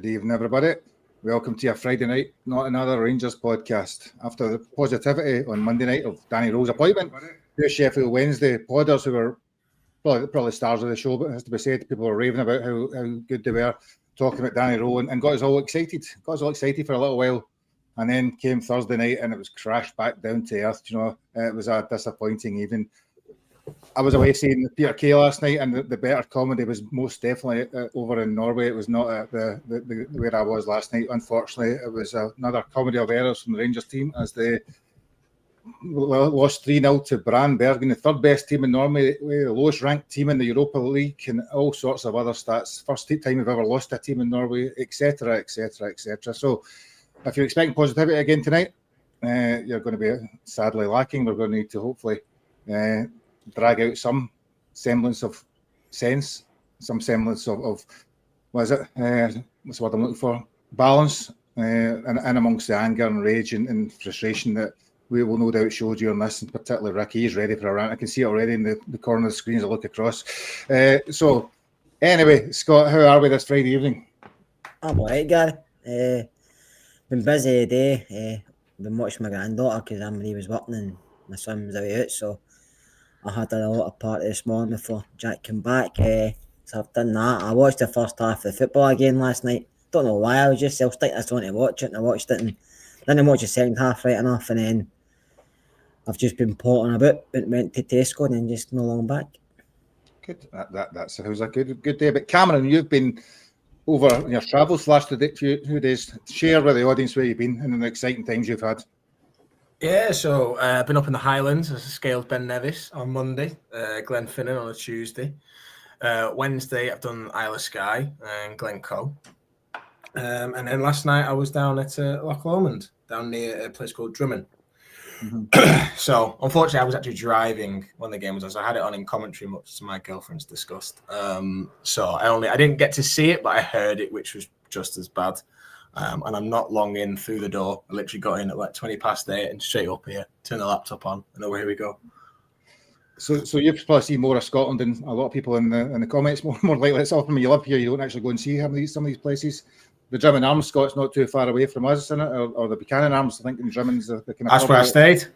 Good evening, everybody. Welcome to your Friday night, not another Rangers podcast. After the positivity on Monday night of Danny Rowe's appointment, here's Sheffield Wednesday podders who were probably stars of the show, but it has to be said, people were raving about how good they were, talking about Danny Rowe and got us all excited. Got us all excited for a little while. And then came Thursday night and it was crashed back down to earth. You know, it was a disappointing evening. I was away seeing Peter Kay last night, and the better comedy was most definitely over in Norway. It was not at the where I was last night. Unfortunately, it was another comedy of errors from the Rangers team as they lost 3-0 to Brandbergen, the third best team in Norway, the lowest ranked team in the Europa League, and all sorts of other stats. First time we've ever lost a team in Norway, etc., etc., etc. So, if you're expecting positivity again tonight, you're going to be sadly lacking. We're going to need to hopefully drag out some semblance of sense, some semblance of what is it? What's the word I'm looking for? Balance, and amongst the anger and rage and frustration that we will no doubt show during this, and particularly Ricky. He's ready for a rant. I can see it already in the corner of the screen as I look across. So, anyway, Scott, how are we this Friday evening? I'm all right, Gary. Been busy day. Been watching my granddaughter because Emily was working and my son was out, so I had a lot of party this morning before Jack came back. So I've done that. I watched the first half of the football again last night. Don't know why. I was sticking this on to watch it, and I watched it, and then I watched the second half right enough, and then I've just been potting about. Went to Tesco and then just no long back. Good. That sounds like a good day. But Cameron, you've been over your travels last few days. Share with the audience where you've been and the exciting times you've had. Yeah, so I've been up in the Highlands. I scaled Ben Nevis on Monday, Glenfinnan on a Tuesday. Wednesday, I've done Isle of Skye and Glencoe. And then last night, I was down at Loch Lomond, down near a place called Drummond. Mm-hmm. So, unfortunately, I was actually driving when the game was on, so I had it on in commentary, much to my girlfriend's disgust. So, I didn't get to see it, but I heard it, which was just as bad. And I'm not long in through the door. I literally got in at like 8:20 and straight up here, turn the laptop on, and away we go. So you've probably seen more of Scotland than a lot of people in the comments. More likely, it's often when you live here, you don't actually go and see some of these places. The Drummond Arms, Scott's not too far away from us, isn't it? Or the Buchanan Arms, I think in Drummond's the kind of. That's where I stayed.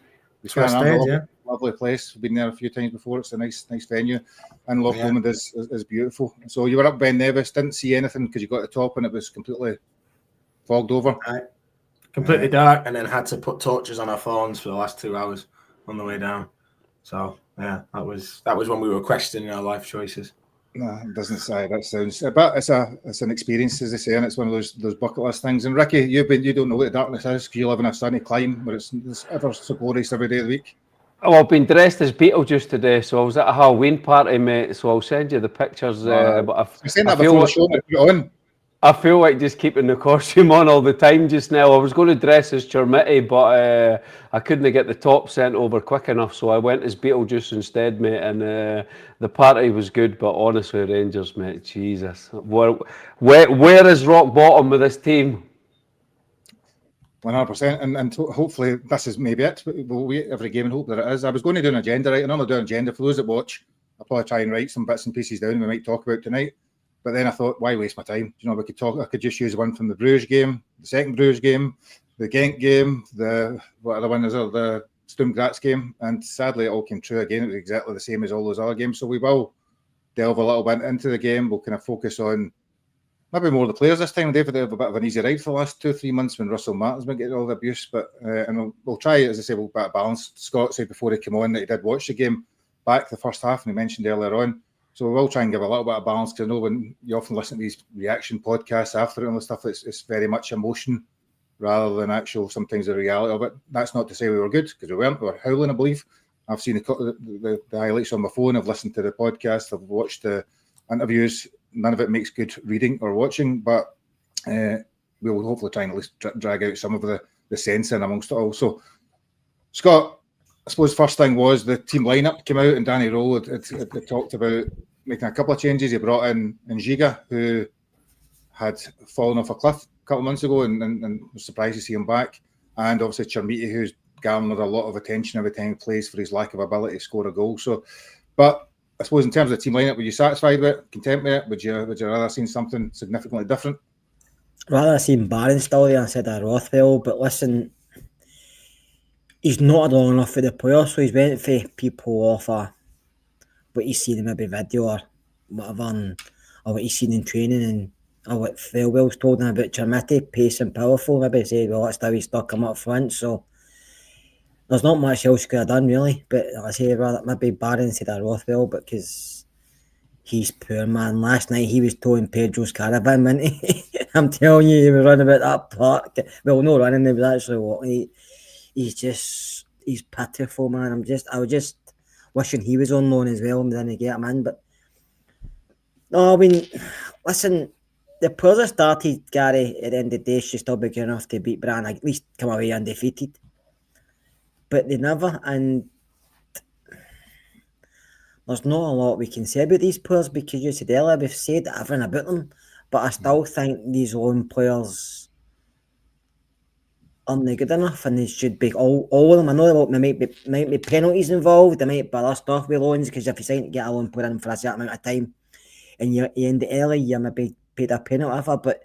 Lovely place. We've been there a few times before. It's a nice venue, and Loch Lomond is beautiful. So you were up Ben Nevis, didn't see anything because you got to the top and it was completely fogged over. Right. Completely dark, and then had to put torches on our phones for the last 2 hours on the way down. So yeah, that was when we were questioning our life choices. No, it doesn't say. That sounds, but it's an experience, as they say, and it's one of those bucket list things. And Ricky, you don't know what the darkness is because you live in a sunny climate where it's ever so glorious every day of the week. Oh, I've been dressed as Beetlejuice today, so I was at a Halloween party, mate. So I'll send you the pictures. But I feel like just keeping the costume on all the time just now. I was going to dress as Chermity, but I couldn't get the top sent over quick enough, so I went as Beetlejuice instead, mate. And the party was good, but honestly, Rangers, mate, Jesus, where is rock bottom with this team? 100%, and hopefully this is maybe it. We'll wait every game and hope that it is. I was going to do an agenda, right? And I'm not doing an agenda for those that watch. I'll probably try and write some bits and pieces down we might talk about tonight. But then I thought, why waste my time? You know, we could talk. I could just use one from the Bruges game, the second Bruges game, the Genk game, what other one is there? The Sturm Graz game, and sadly, it all came true again. It was exactly the same as all those other games. So we will delve a little bit into the game. We'll kind of focus on maybe more the players this time. David have a bit of an easy ride for the last 2-3 months when Russell Martin's been getting all the abuse. But and we'll try, as I say, we'll bit of balance. Scott said before he came on that he did watch the game back the first half, and he mentioned earlier on. So we will try and give a little bit of balance because I know when you often listen to these reaction podcasts after it and all the stuff, it's very much emotion rather than actual sometimes the reality of it. That's not to say we were good because we weren't. We were howling, I believe. I've seen the highlights on my phone. I've listened to the podcast. I've watched the interviews. None of it makes good reading or watching, but we will hopefully try and at least drag out some of the sense in amongst it all. So, Scott, I suppose first thing was the team lineup came out and Danny Rowe had talked about making a couple of changes. He brought in Njiga, who had fallen off a cliff a couple of months ago and was surprised to see him back. And obviously Chermity, who's garnered a lot of attention every time he plays for his lack of ability to score a goal. So, but I suppose in terms of the team lineup, were you satisfied with it, content with it? Would you rather seen something significantly different? rather have seen Barron still there instead of Rothwell, but listen, he's not long enough for the player, so he's went for people off what he's seen in maybe video or whatever, or what he's seen in training, and or what Thelwell's told him about Chermity, pace and powerful. Maybe say, well, that's how he stuck him up front. So there's not much else he could have done really. But I say rather maybe Barron instead of Rothwell, because he's poor, man. Last night he was towing Pedro's caravan, wasn't he? I'm telling you, he was running about that park. Well, no running, he was actually walking. He's pitiful, man. I was just wishing he was on loan as well and didn't get him in. But no, I mean, listen, the players that started, Gary, at the end of the day should still be good enough to beat Bran, at least come away undefeated. But they never, and there's not a lot we can say about these players because you said earlier, we've said everything about them, but I still think these loan players aren't good enough, and they should be all of them. I know there might be penalties involved, there might be other stuff with loans, because if you sign to get a loan player in for a certain amount of time and you end it early, you maybe paid a penalty, whatever, but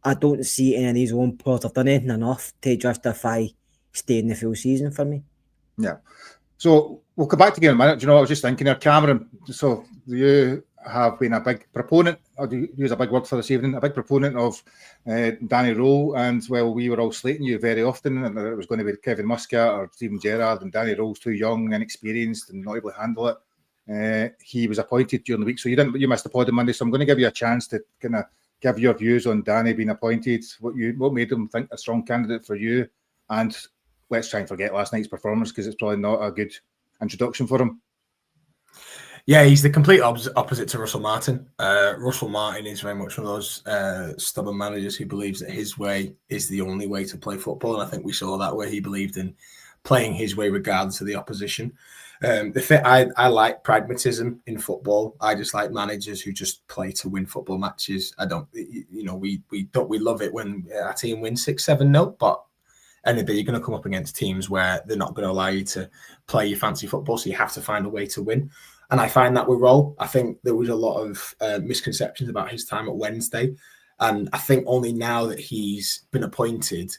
I don't see any of these loan players have done anything enough to justify staying the full season for me. Yeah. So we'll come back to game in a minute. Do you know, I was just thinking here, Cameron, so you have been a big proponent, or do you use a big word for this evening, a big proponent of Danny Rowe, and well, we were all slating you very often, and it was going to be Kevin Muscat or Stephen Gerrard, and Danny Rowe's too young, inexperienced, and not able to handle it. He was appointed during the week, so you missed the pod on Monday, so I'm going to give you a chance to kind of give your views on Danny being appointed, what made him think a strong candidate for you, and let's try and forget last night's performance because it's probably not a good introduction for him. Yeah, he's the complete opposite to Russell Martin. Russell Martin is very much one of those stubborn managers who believes that his way is the only way to play football. And I think we saw that where he believed in playing his way regardless of the opposition. I like pragmatism in football. I just like managers who just play to win football matches. I don't, we love it when our team wins 6-7-0, but anyway, you're going to come up against teams where they're not going to allow you to play your fancy football, so you have to find a way to win. And I find that with Roll, I think there was a lot of misconceptions about his time at Wednesday. And I think only now that he's been appointed,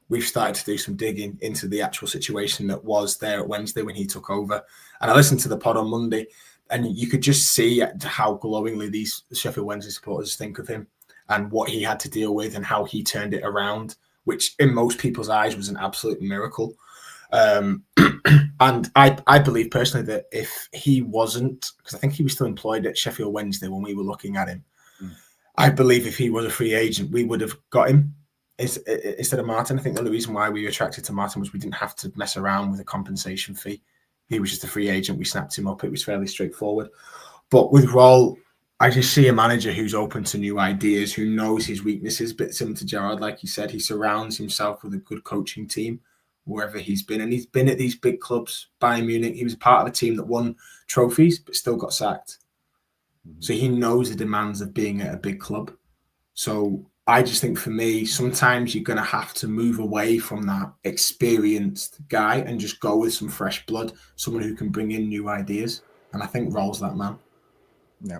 we've started to do some digging into the actual situation that was there at Wednesday when he took over. And I listened to the pod on Monday, and you could just see how glowingly these Sheffield Wednesday supporters think of him and what he had to deal with and how he turned it around, which in most people's eyes was an absolute miracle. And I believe personally that if he wasn't, because I think he was still employed at Sheffield Wednesday when we were looking at him, I believe if he was a free agent, we would have got him instead of Martin. I think the only reason why we were attracted to Martin was we didn't have to mess around with a compensation fee. He was just a free agent. We snapped him up. It was fairly straightforward. But with Roll, I just see a manager who's open to new ideas, who knows his weaknesses, but similar to Gerrard, like you said, he surrounds himself with a good coaching team wherever he's been. And he's been at these big clubs, Bayern Munich. He was part of a team that won trophies, but still got sacked. So he knows the demands of being at a big club. So I just think for me, sometimes you're going to have to move away from that experienced guy and just go with some fresh blood, someone who can bring in new ideas. And I think Roll's that man. Yeah.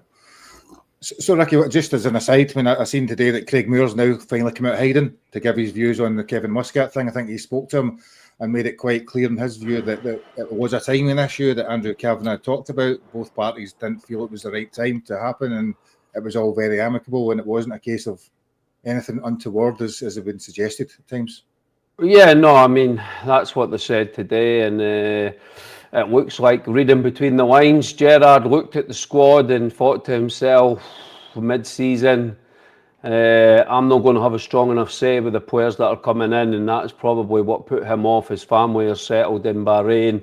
So, Ricky, just as an aside, when I seen today that Craig Moore's now finally come out hiding to give his views on the Kevin Muscat thing, I think he spoke to him and made it quite clear in his view that it was a timing issue that Andrew Kavanagh talked about. Both parties didn't feel it was the right time to happen, and it was all very amicable, and it wasn't a case of anything untoward as had been suggested at times. Yeah, no, I mean, that's what they said today, and it looks like, reading between the lines, Gerrard looked at the squad and thought to himself mid-season, I'm not going to have a strong enough say with the players that are coming in, and that's probably what put him off. His family are settled in Bahrain,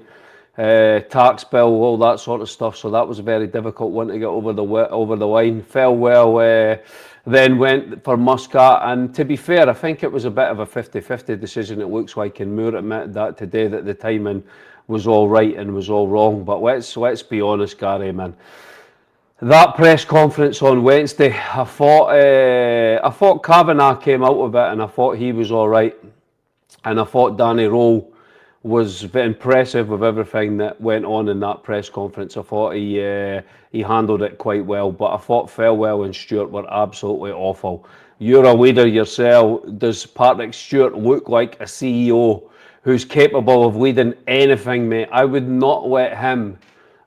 tax bill, all that sort of stuff, so that was a very difficult one to get over the line. Thelwell then went for Muscat, and to be fair, I think it was a bit of a 50-50 decision, it looks like, and Moore admitted that today, that the timing was all right and was all wrong. But let's be honest, Gary, man, that press conference on Wednesday, I thought Kavanagh came out of it, and I thought he was all right, and I thought Danny Rowe was very impressive with everything that went on in that press conference. I thought he handled it quite well, but I thought Thelwell and Stewart were absolutely awful. You're a leader yourself. Does Patrick Stewart look like a CEO who's capable of leading anything, mate? I would not let him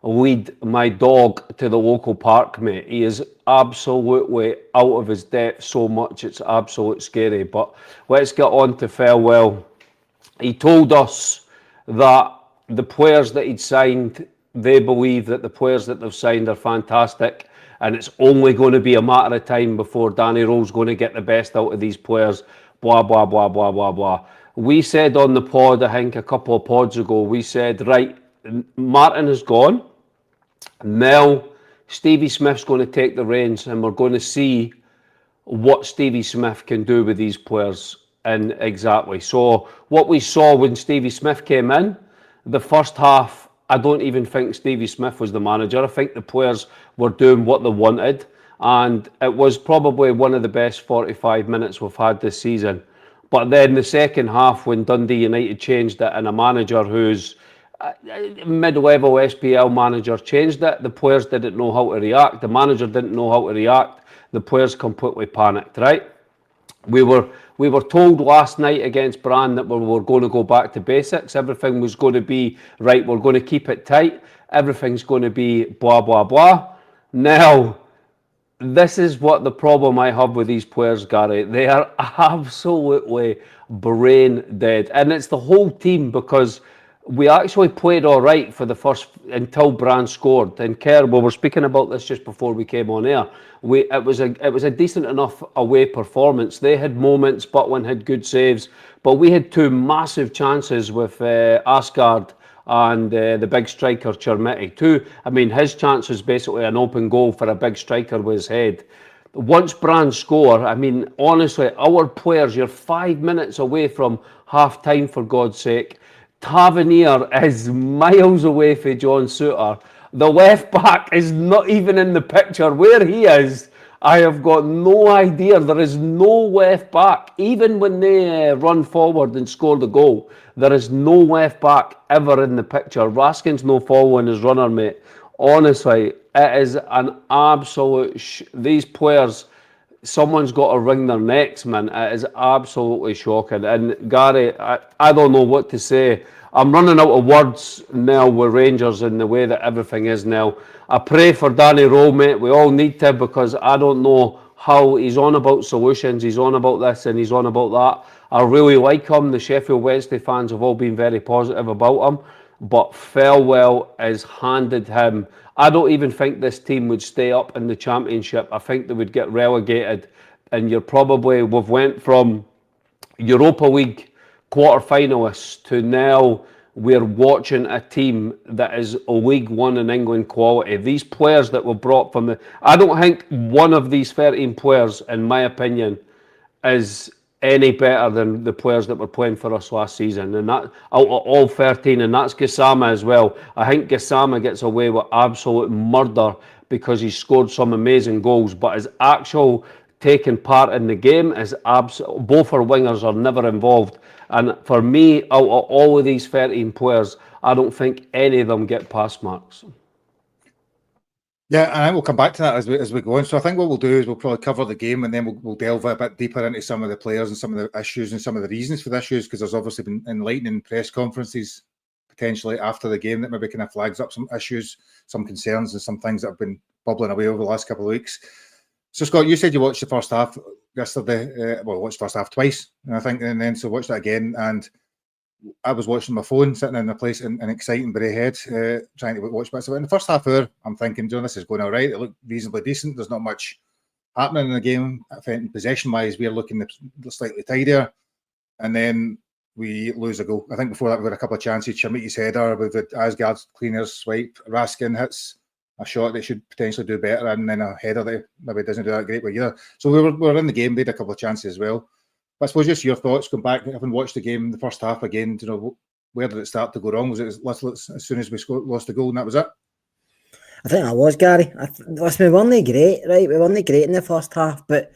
lead my dog to the local park, mate. He is absolutely out of his depth so much, it's absolutely scary. But let's get on to Thelwell. He told us that the players that he'd signed, they believe that the players that they've signed are fantastic, and it's only going to be a matter of time before Danny Rowe's going to get the best out of these players, blah, blah, blah, blah, blah, blah. We said on the pod, I think a couple of pods ago, we said, right, Martin is gone. Now Stevie Smith's going to take the reins, and we're going to see what Stevie Smith can do with these players. And exactly. So what we saw when Stevie Smith came in, the first half, I don't even think Stevie Smith was the manager. I think the players were doing what they wanted. And it was probably one of the best 45 minutes we've had this season. But then the second half, when Dundee United changed it and a manager who's mid-level SPL manager changed it, the players didn't know how to react. The manager didn't know how to react. The players completely panicked, right? We were told last night against Brann that we were going to go back to basics. Everything was going to be, right, we're going to keep it tight. Everything's going to be blah, blah, blah. Now, this is what the problem I have with these players, Gary. They are absolutely brain dead. And it's the whole team, because we actually played all right for the first, until Brann scored. And Kerr, we were speaking about this just before we came on air. It was a decent enough away performance. They had moments, Butland had good saves, but we had two massive chances with Asgard and the big striker Chermiti. His chance was basically an open goal for a big striker with his head. Once Brann score, honestly, our players, you're 5 minutes away from half time, for God's sake. Tavernier is miles away from John Souttar. The left back is not even in the picture. Where he is, I have got no idea. There is no left back. Even when they run forward and score the goal, there is no left back ever in the picture. Raskin's no following his runner, mate. Honestly, it is an absolute... These players... Someone's got to wring their necks, man. It is absolutely shocking. And Gary, I don't know what to say. I'm running out of words now with Rangers and the way that everything is now. I pray for Danny Rowe, mate. We all need to, because I don't know how he's on about solutions. He's on about this and he's on about that. I really like him. The Sheffield Wednesday fans have all been very positive about him. But Thelwell has handed him... I don't even think this team would stay up in the Championship. I think they would get relegated. And we've went from Europa League quarter-finalists to now we're watching a team that is a League One in England quality. These players that were brought from I don't think one of these 13 players, in my opinion, is any better than the players that were playing for us last season, and that out of all 13, and that's Gassama as well. I think Gassama gets away with absolute murder because he scored some amazing goals, but his actual taking part in the game is absolute. Both our wingers are never involved, and for me, out of all of these 13 players, I don't think any of them get pass marks. Yeah, and we'll come back to that as we go on. So I think what we'll do is we'll probably cover the game, and then we'll delve a bit deeper into some of the players and some of the issues and some of the reasons for the issues, because there's obviously been enlightening press conferences potentially after the game that maybe kind of flags up some issues, some concerns, and some things that have been bubbling away over the last couple of weeks. So Scott, you said you watched the first half yesterday. Watched the first half twice, I think, and then so watched it again, and I was watching my phone, sitting in a place in exciting Braehead, trying to watch bits of it. In the first half hour, I'm thinking, this is going all right. It looked reasonably decent. There's not much happening in the game. I think possession-wise, we're looking slightly tidier. And then we lose a goal. I think before that, we had a couple of chances. Chermiti's header with the Asgard's cleaners swipe. Raskin hits a shot that should potentially do better, and then a header that maybe doesn't do that great with either. So we were in the game. We had a couple of chances as well. But I suppose just your thoughts, going back, having watched the game, the first half again, where did it start to go wrong? Was it as soon as we lost the goal and that was it? I think that was, Gary. Listen, we weren't great, right? We weren't great in the first half, but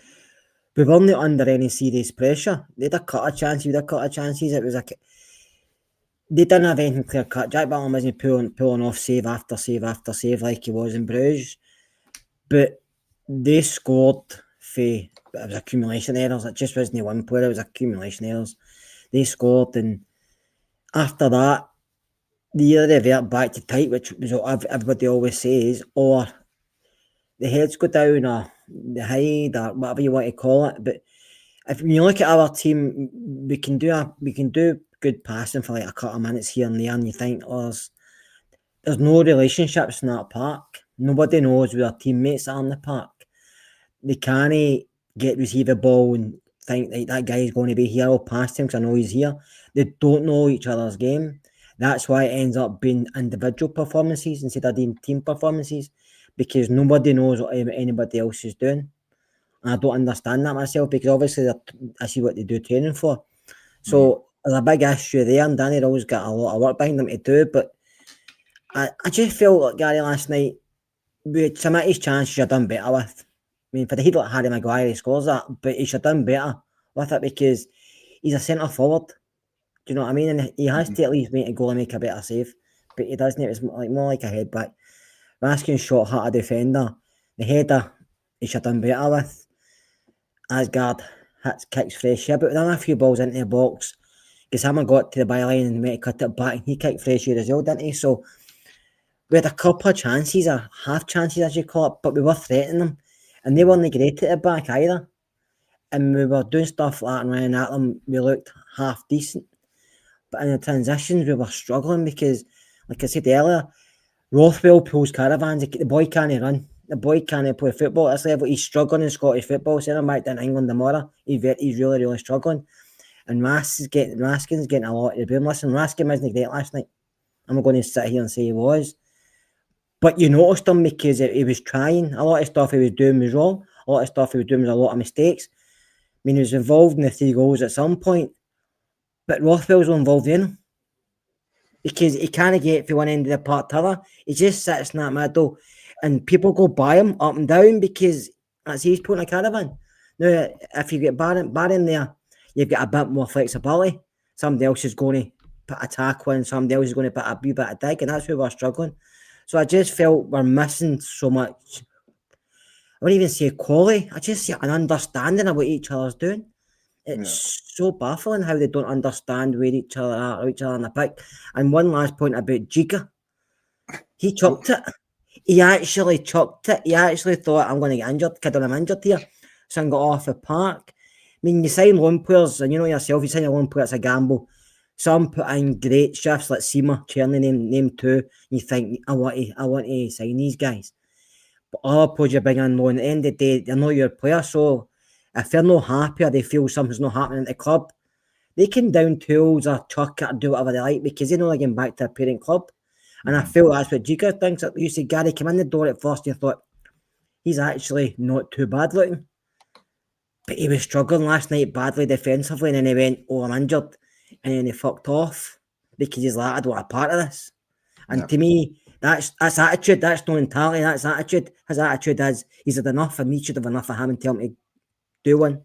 we weren't under any serious pressure. We had a couple of chances, It was like... they didn't have anything clear cut. Jack Butland wasn't pulling off save after save after save like he was in Bruges. But they scored for, it was accumulation errors. It just wasn't one player, it was accumulation errors. They scored, and after that, they either revert back to tight, which was what everybody always says, or the heads go down, or the hide, or whatever you want to call it. But if you look at our team, we can do good passing for like a couple of minutes here and there, and you think, oh, there's no relationships in that park. Nobody knows where their teammates are in the park. They can't receive a ball and think like that guy is going to be here. I'll pass him because I know he's here. They don't know each other's game. That's why it ends up being individual performances instead of being team performances, because nobody knows what anybody else is doing. And I don't understand that myself, because obviously I see what they do training for. So there's a big issue there, and Danny Rose got a lot of work behind him to do. But I just felt like Gary last night, with some of his chances, you've done better with. I mean, for the head like Harry Maguire, he scores that, but he should have done better with it, because he's a centre forward. Do you know what I mean? And he has to at least make a goal and make a better save, but he doesn't. It was more like a head back. Raskin shot hit a defender. The header, he should have done better with. Asgard kicks fresh here, but then a few balls into the box. Because Hammer got to the byline and went to cut it back, and he kicked fresh here as well, didn't he? So we had a couple of chances, or half chances as you call it, but we were threatening them. And they weren't great at the back either. And we were doing stuff like that and running at them. We looked half decent. But in the transitions, we were struggling because, like I said earlier, Rothwell pulls caravans. The boy can't run. The boy can't play football at this level. He's struggling in Scottish football. Send him back to England tomorrow. He's really, really struggling. And Raskin's getting a lot of the boom. Listen, Raskin wasn't great last night. I'm not going to sit here and say he was. But you noticed him because he was trying. A lot of stuff he was doing was wrong. A lot of stuff he was doing was a lot of mistakes. I mean, he was involved in the 3 goals at some point. But Rothwell's not involved in him. Because he can't get from one end of the park to the other. He just sits in that middle. And people go by him up and down because that's he's putting a caravan. Now, if you get Barron there, you've got a bit more flexibility. Somebody else is going to put a tackle in. Somebody else is going to put a wee bit of dig. And that's where we're struggling. So I just felt we're missing so much. I wouldn't even say quality. I just see an understanding of what each other's doing. It's so baffling how they don't understand where each other are, or each other on the pitch. And one last point about Giga. He chucked it. He actually chucked it. He actually thought, I'm going to get injured. Kid, I'm injured here. So I got off the park. I mean, you sign loan players, and you know yourself, you sign a loan player, it's a gamble. Some put in great shifts like Seema, Cherny, name 2. You think, I want to sign these guys. But other players you bring in loan, at the end of the day, they're not your player. So if they're not happy or they feel something's not happening at the club, they can down tools or chuck it or do whatever they like, because they know they're getting back to their parent club. And I feel that's what Giga thinks. You see, Gary came in the door at first and you thought, he's actually not too bad looking. But he was struggling last night badly defensively, and then he went, oh, I'm injured. And then he fucked off because he's like, I don't want a part of this. And to me, that's attitude. That's no mentality. That's attitude. His attitude is he's had enough, and we should have enough of him and tell him to do one.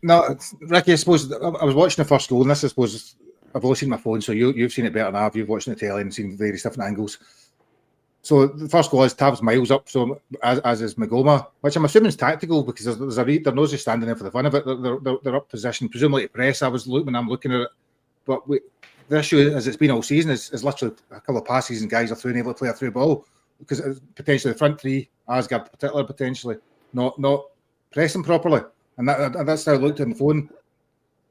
No, Ricky, I suppose I was watching the first goal, and this, I suppose, I've only seen my phone, so you've seen it better than I have. You've watched the telly and seen various different angles. So the first goal is Tav's miles up, so as is Magoma, which I'm assuming is tactical, because they're not just standing there for the fun of it. They're up position, presumably to press. I'm looking at it, but the issue, as it's been all season, is literally a couple of passes and guys are able to play a through ball, because it's potentially the front 3, Asgard particularly, potentially not pressing properly, and that's how I looked on the phone.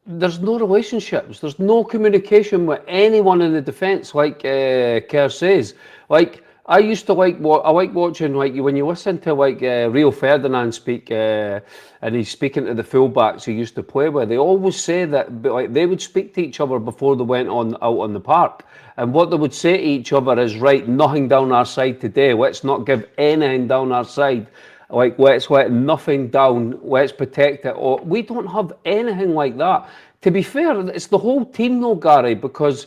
There's no relationships. There's no communication with anyone in the defence, like Kerr says. Like, I used to like watching, like, when you listen to like Rio Ferdinand speak, and he's speaking to the fullbacks he used to play with. They always say that, like, they would speak to each other before they went out on the park, and what they would say to each other is, right, nothing down our side today. Let's not give anything down our side. Like, let's let nothing down. Let's protect it. Or we don't have anything like that. To be fair, it's the whole team, though, Gary, because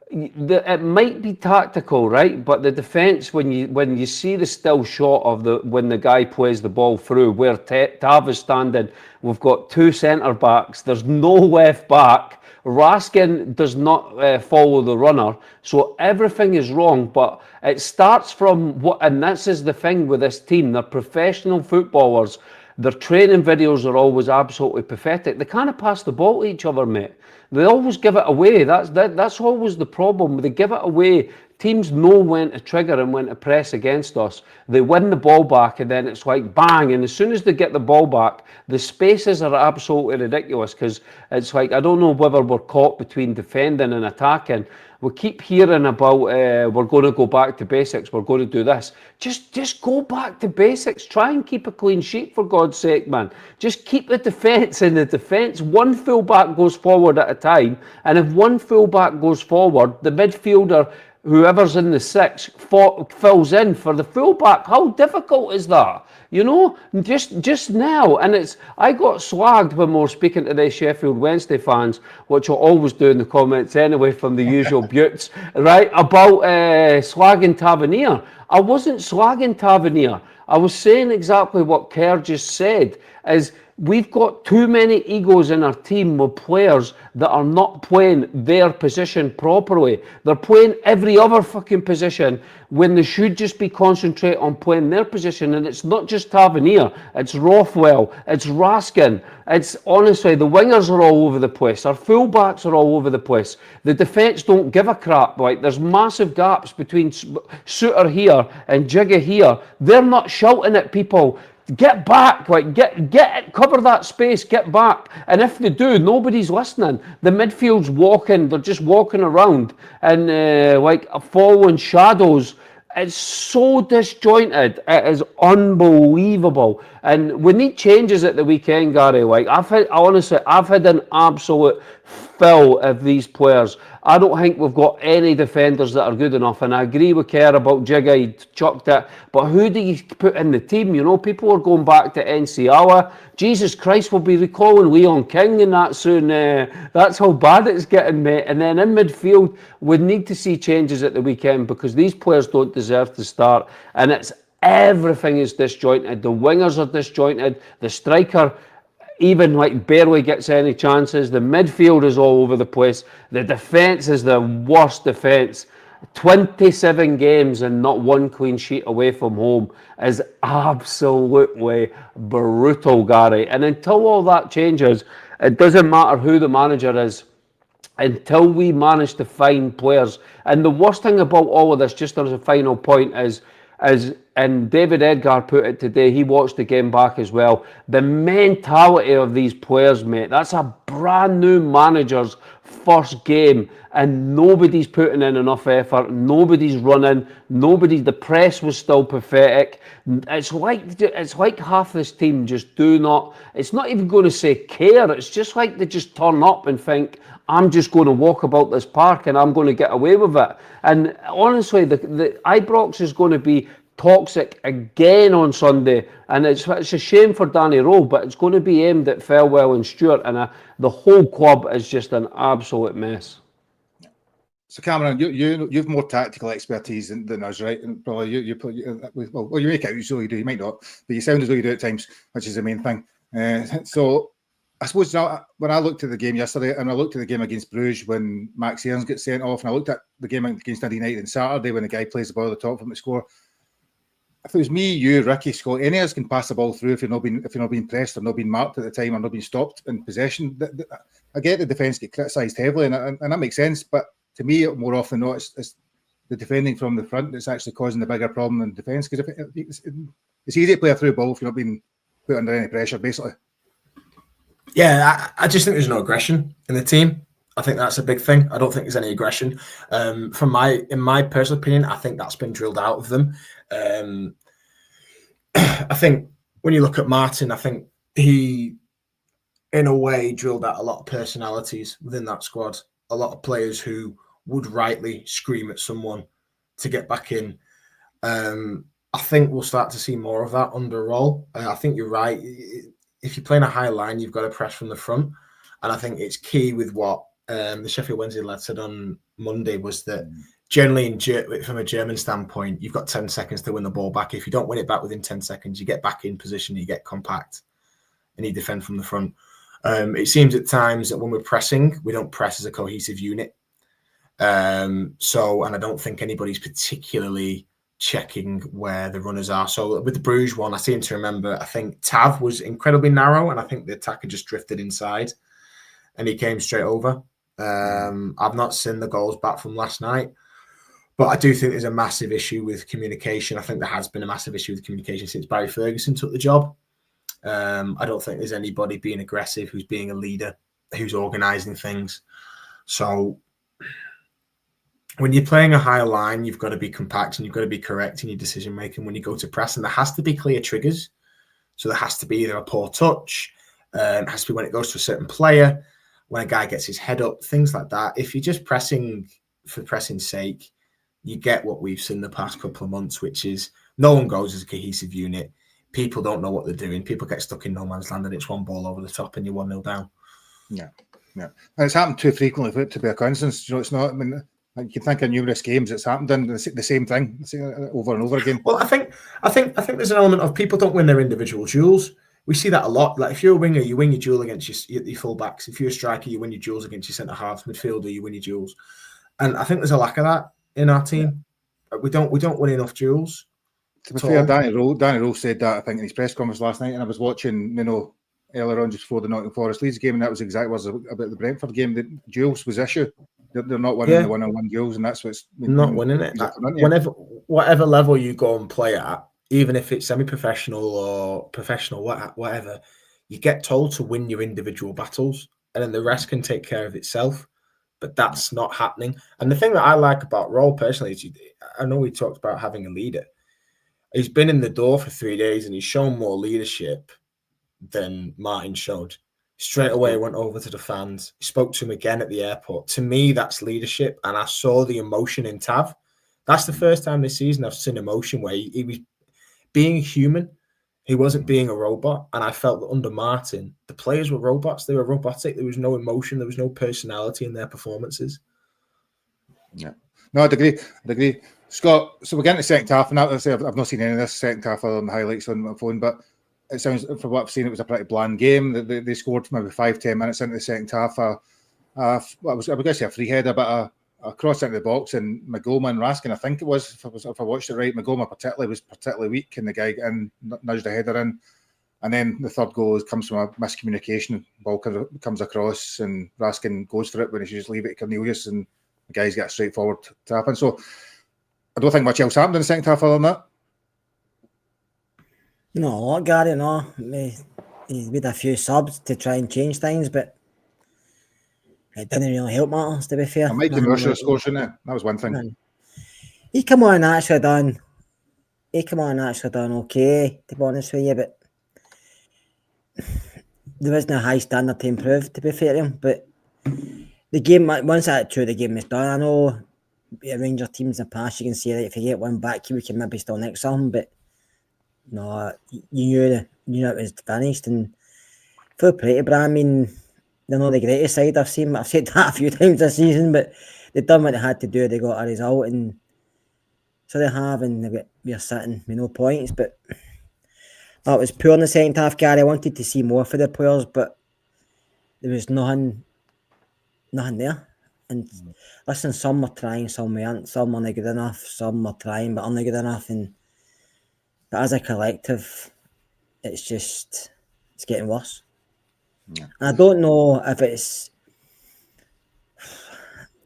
it might be tactical, right? But the defence, when you see the still shot of when the guy plays the ball through, where Tav is standing, we've got 2 centre backs. There's no left back. Raskin does not follow the runner. So everything is wrong, but it starts from what, and this is the thing with this team. They're professional footballers. Their training videos are always absolutely pathetic. They can't pass the ball to each other, mate. They always give it away. That's always the problem. They give it away. Teams know when to trigger and when to press against us. They win the ball back, and then it's like bang. And as soon as they get the ball back, the spaces are absolutely ridiculous, because it's like, I don't know whether we're caught between defending and attacking. We keep hearing about we're going to go back to basics, we're going to do this. Just go back to basics. Try and keep a clean sheet, for God's sake, man. Just keep the defence in the defence. One fullback goes forward at a time, and if one fullback goes forward, the midfielder, whoever's in the six, fills in for the fullback. How difficult is that? You know, just now. And I got slagged when we were speaking to the Sheffield Wednesday fans, which I always do in the comments anyway, from the usual buttes, right, about slagging Tavernier. I wasn't slagging Tavernier. I was saying exactly what Kerr just said, is we've got too many egos in our team with players that are not playing their position properly. They're playing every other fucking position when they should just be concentrating on playing their position. And it's not just Tavernier, it's Rothwell, it's Raskin. It's honestly, the wingers are all over the place. Our fullbacks are all over the place. The defence don't give a crap. Like, there's massive gaps between Suter here and Jigga here. They're not shouting at people, get back, like get it, cover that space, get back. And if they do, nobody's listening. The midfield's walking, they're just walking around and like following shadows. It's so disjointed. It is unbelievable. And we need changes at the weekend, Gary. Like, I've had an absolute fill of these players. I don't think we've got any defenders that are good enough, and I agree with Kerr about Jigga, he chucked it, but who do you put in the team? You know, people are going back to Enciala. Jesus Christ, we'll be recalling Leon King and that soon. That's how bad it's getting, mate. And then in midfield, we need to see changes at the weekend, because these players don't deserve to start, and everything is disjointed. The wingers are disjointed, the striker even like barely gets any chances. The midfield is all over the place. The defence is the worst defence. 27 games and not one clean sheet away from home is absolutely brutal, Gary. And until all that changes, it doesn't matter who the manager is, until we manage to find players. And the worst thing about all of this, just as a final point, is and David Edgar put it today, he watched the game back as well, the mentality of these players, mate. That's a brand new manager's first game, and nobody's putting in enough effort, nobody's running, the press was still pathetic. It's like half this team just do not, it's not even going to say care, it's just like they just turn up and think, I'm just going to walk about this park and I'm going to get away with it. And honestly, the Ibrox is going to be toxic again on Sunday, and it's a shame for Danny Rowe, but it's going to be aimed at Thelwell and Stewart, and the whole club is just an absolute mess. So Cameron, you've more tactical expertise than us, right? And probably you make out you do, you might not, but you sound as though you do at times, which is the main thing. So I suppose now, when I looked at the game yesterday, and I looked at the game against Bruges when Max Aarons gets sent off, and I looked at the game against Dundee United on Saturday when the guy plays the ball at the top from the score. If it was me, you, Ricky, Scott, any of us can pass the ball through if you're not being pressed or not being marked at the time or not being stopped in possession. I get the defence get criticised heavily, and that makes sense. But to me, more often than not, it's the defending from the front that's actually causing the bigger problem than defence. Because it's easy to play a through ball if you're not being put under any pressure, basically. Yeah, I just think there's no aggression in the team. I think that's a big thing. I don't think there's any aggression. In my personal opinion, I think that's been drilled out of them. I think when you look at Martin, I think he, in a way, drilled out a lot of personalities within that squad. A lot of players who would rightly scream at someone to get back in. I think we'll start to see more of that under Roll. I think you're right. If you're playing a high line, you've got to press from the front. And I think it's key with what the Sheffield Wednesday lad said on Monday was that generally, from a German standpoint, you've got 10 seconds to win the ball back. If you don't win it back within 10 seconds, you get back in position, you get compact, and you defend from the front. It seems at times that when we're pressing, we don't press as a cohesive unit. And I don't think anybody's particularly checking where the runners are. So with the Bruges one, I seem to remember, I think Tav was incredibly narrow, and I think the attacker just drifted inside and he came straight over. I've not seen the goals back from last night, but I do think there's a massive issue with communication. I think there has been a massive issue with communication since Barry Ferguson took the job. I don't think there's anybody being aggressive, who's being a leader, who's organising things. So when you're playing a high line, you've got to be compact and you've got to be correct in your decision making when you go to press. And there has to be clear triggers. So there has to be either a poor touch, it has to be when it goes to a certain player, when a guy gets his head up, things like that. If you're just pressing for pressing's sake, you get what we've seen the past couple of months, which is no one goes as a cohesive unit. People don't know what they're doing. People get stuck in no man's land and it's one ball over the top and you're 1-0 down. Yeah. And it's happened too frequently for it to be a coincidence. It's not. I mean, you can think of numerous games it's happened in the same thing over and over again. Well, I think there's an element of people don't win their individual duels. We see that a lot. Like if you're a winger, you win your duel against your fullbacks. If you're a striker, you win your duels against your centre halves. Midfielder, you win your duels. And I think there's a lack of that in our team. Yeah. We don't win enough duels. To be fair, Danny Rowe said that, I think, in his press conference last night, and I was watching, earlier on just before the Nottingham Forest Leeds game, and that was exactly what was about the Brentford game. The duels was the issue. They're not winning the one-on-one duels, and that's what's not winning it. Whatever level you go and play at, even if it's semi-professional or professional, whatever, you get told to win your individual battles, and then the rest can take care of itself. But that's not happening. And the thing that I like about Rowe personally is, I know we talked about having a leader. He's been in the door for 3 days and he's shown more leadership than Martin showed. Straight away went over to the fans. He spoke to him again at the airport. To me, that's leadership. And I saw the emotion in Tav. That's the first time this season I've seen emotion where he was being human. He wasn't being a robot. And I felt that under Martin, the players were robots. They were robotic. There was no emotion. There was no personality in their performances. Yeah. No, I'd agree. Scott, so we're getting to second half, and I've not seen any of this second half other than the highlights on my phone, but it sounds, from what I've seen, it was a pretty bland game. They scored maybe 5-10 minutes into the second half. I would say a free header, but a cross into the box, and Magoma and Raskin, I think it was, if I watched it right, Magoma was particularly weak, and the guy nudged the header in. And then the third goal comes from a miscommunication. Ball comes across, and Raskin goes for it when he should just leave it to Cornelius, and the guys get a straightforward tap in. So I don't think much else happened in the second half other than that. No, a lot, Gary, no. He made a few subs to try and change things, but it didn't really help matters, to be fair. I might do Mercer score, shouldn't it? That was one thing. He come on and actually done okay, to be honest with you, but there wasn't a high standard to improve, to be fair to him. But the game, once that the game was done, I know Ranger teams in the past, you can say that if you get one back, we can maybe still nick something, but no, you knew it was finished. And fair play to Bram, I mean, they're not the greatest side I've seen. I've said that a few times this season, but they've done what they had to do. They got a result, and so they have, and we're sitting with no points. But that was poor in the second half, Gary. I wanted to see more for the players, but there was nothing there. And listen, some were trying, some weren't. Some weren't good enough. Some were trying, but aren't good enough. But as a collective, it's getting worse. Yeah. And I don't know if it's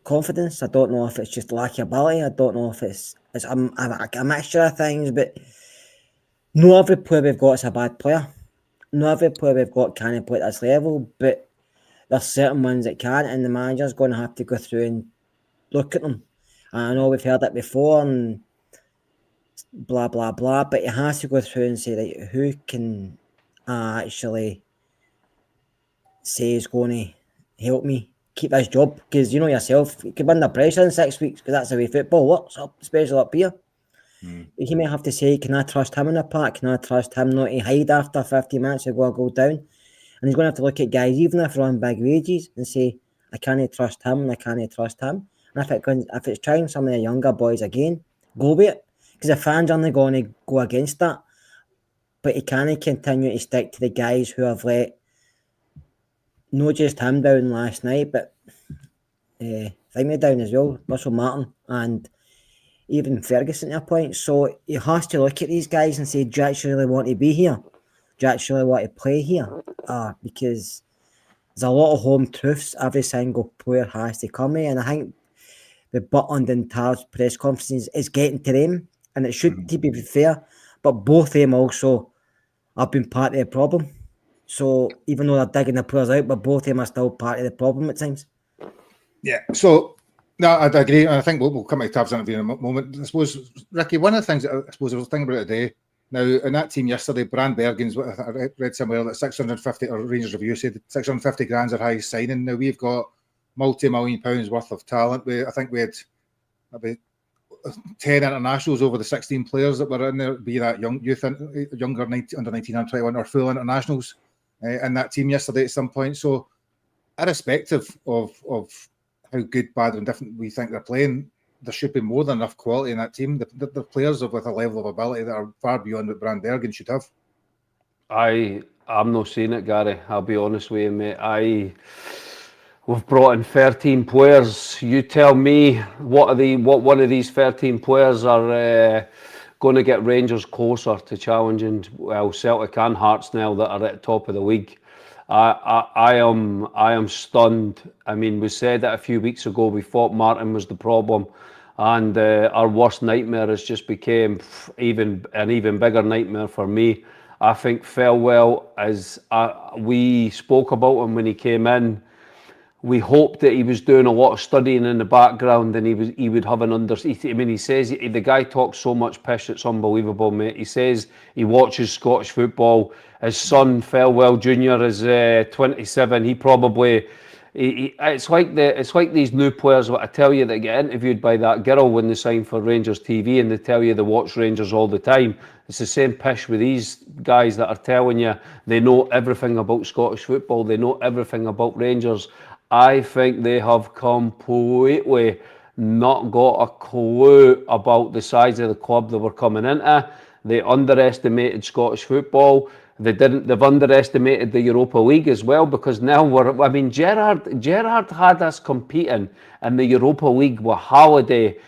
confidence. I don't know if it's just lack of ability. I don't know if it's a mixture of things. But no every player we've got is a bad player. No every player we've got can play at this level. But there's certain ones that can, and the manager's going to have to go through and look at them. And I know we've heard it before and blah, blah, blah, but he has to go through and say, like, who can actually say is going to help me keep this job? Because you know yourself, you could be under pressure in 6 weeks, because that's the way football works, especially up here. You may have to say, can I trust him in the park? Can I trust him not to hide after 50 minutes to go down? And he's going to have to look at guys, even if they're on big wages, and say, I can't trust him and I can't trust him. And if it's trying some of the younger boys again, go with it. Because the fans aren't going to go against that. But he can't continue to stick to the guys who have let not just him down last night, but Thingy down as well, Russell Martin, and even Ferguson to a point. So he has to look at these guys and say, do you actually really want to be here? Do you actually want to play here? Because there's a lot of home truths every single player has to come with, and I think the Butland and Tars press conferences is getting to them, and it should to be fair, but both of them also have been part of the problem. So even though they're digging the players out, but both of them are still part of the problem at times. Yeah, so no, I'd agree, and I think we'll come to Tav's interview in a moment. I suppose, Ricky, one of the things that I suppose I was thinking about today, now in that team yesterday, Brand Bergen's, I read somewhere that 650, or Rangers Review said 650 grand's our highest signing. Now we've got multi-million pounds worth of talent. I think we had about 10 internationals over the 16 players that were in there, be that younger under 19 and 21, or full internationals in that team yesterday at some point. So irrespective of how good, bad and different we think they're playing, there should be more than enough quality in that team. The players with a level of ability that are far beyond what Brand Bergen should have. I'm not seeing it, Gary. I'll be honest with you, mate. We've brought in 13 players. You tell me what one of these 13 players are going to get Rangers closer to challenging, well, Celtic and Hearts now that are at the top of the league. I am stunned. I mean, we said that a few weeks ago. We thought Martin was the problem, and our worst nightmare has just became an even bigger nightmare for me. I think Thelwell, as we spoke about him when he came in, we hoped that he was doing a lot of studying in the background, and he would have an understanding. I mean, he says the guy talks so much pish, it's unbelievable, mate. He says he watches Scottish football. His son Thelwell Jr. is 27. He probably it's like these new players. What I tell you, that get interviewed by that girl when they sign for Rangers TV, and they tell you they watch Rangers all the time. It's the same pish with these guys that are telling you they know everything about Scottish football. They know everything about Rangers. I think they have completely not got a clue about the size of the club they were coming into. They underestimated Scottish football. They've underestimated the Europa League as well, because now Gerrard had us competing in the Europa League with Halliday,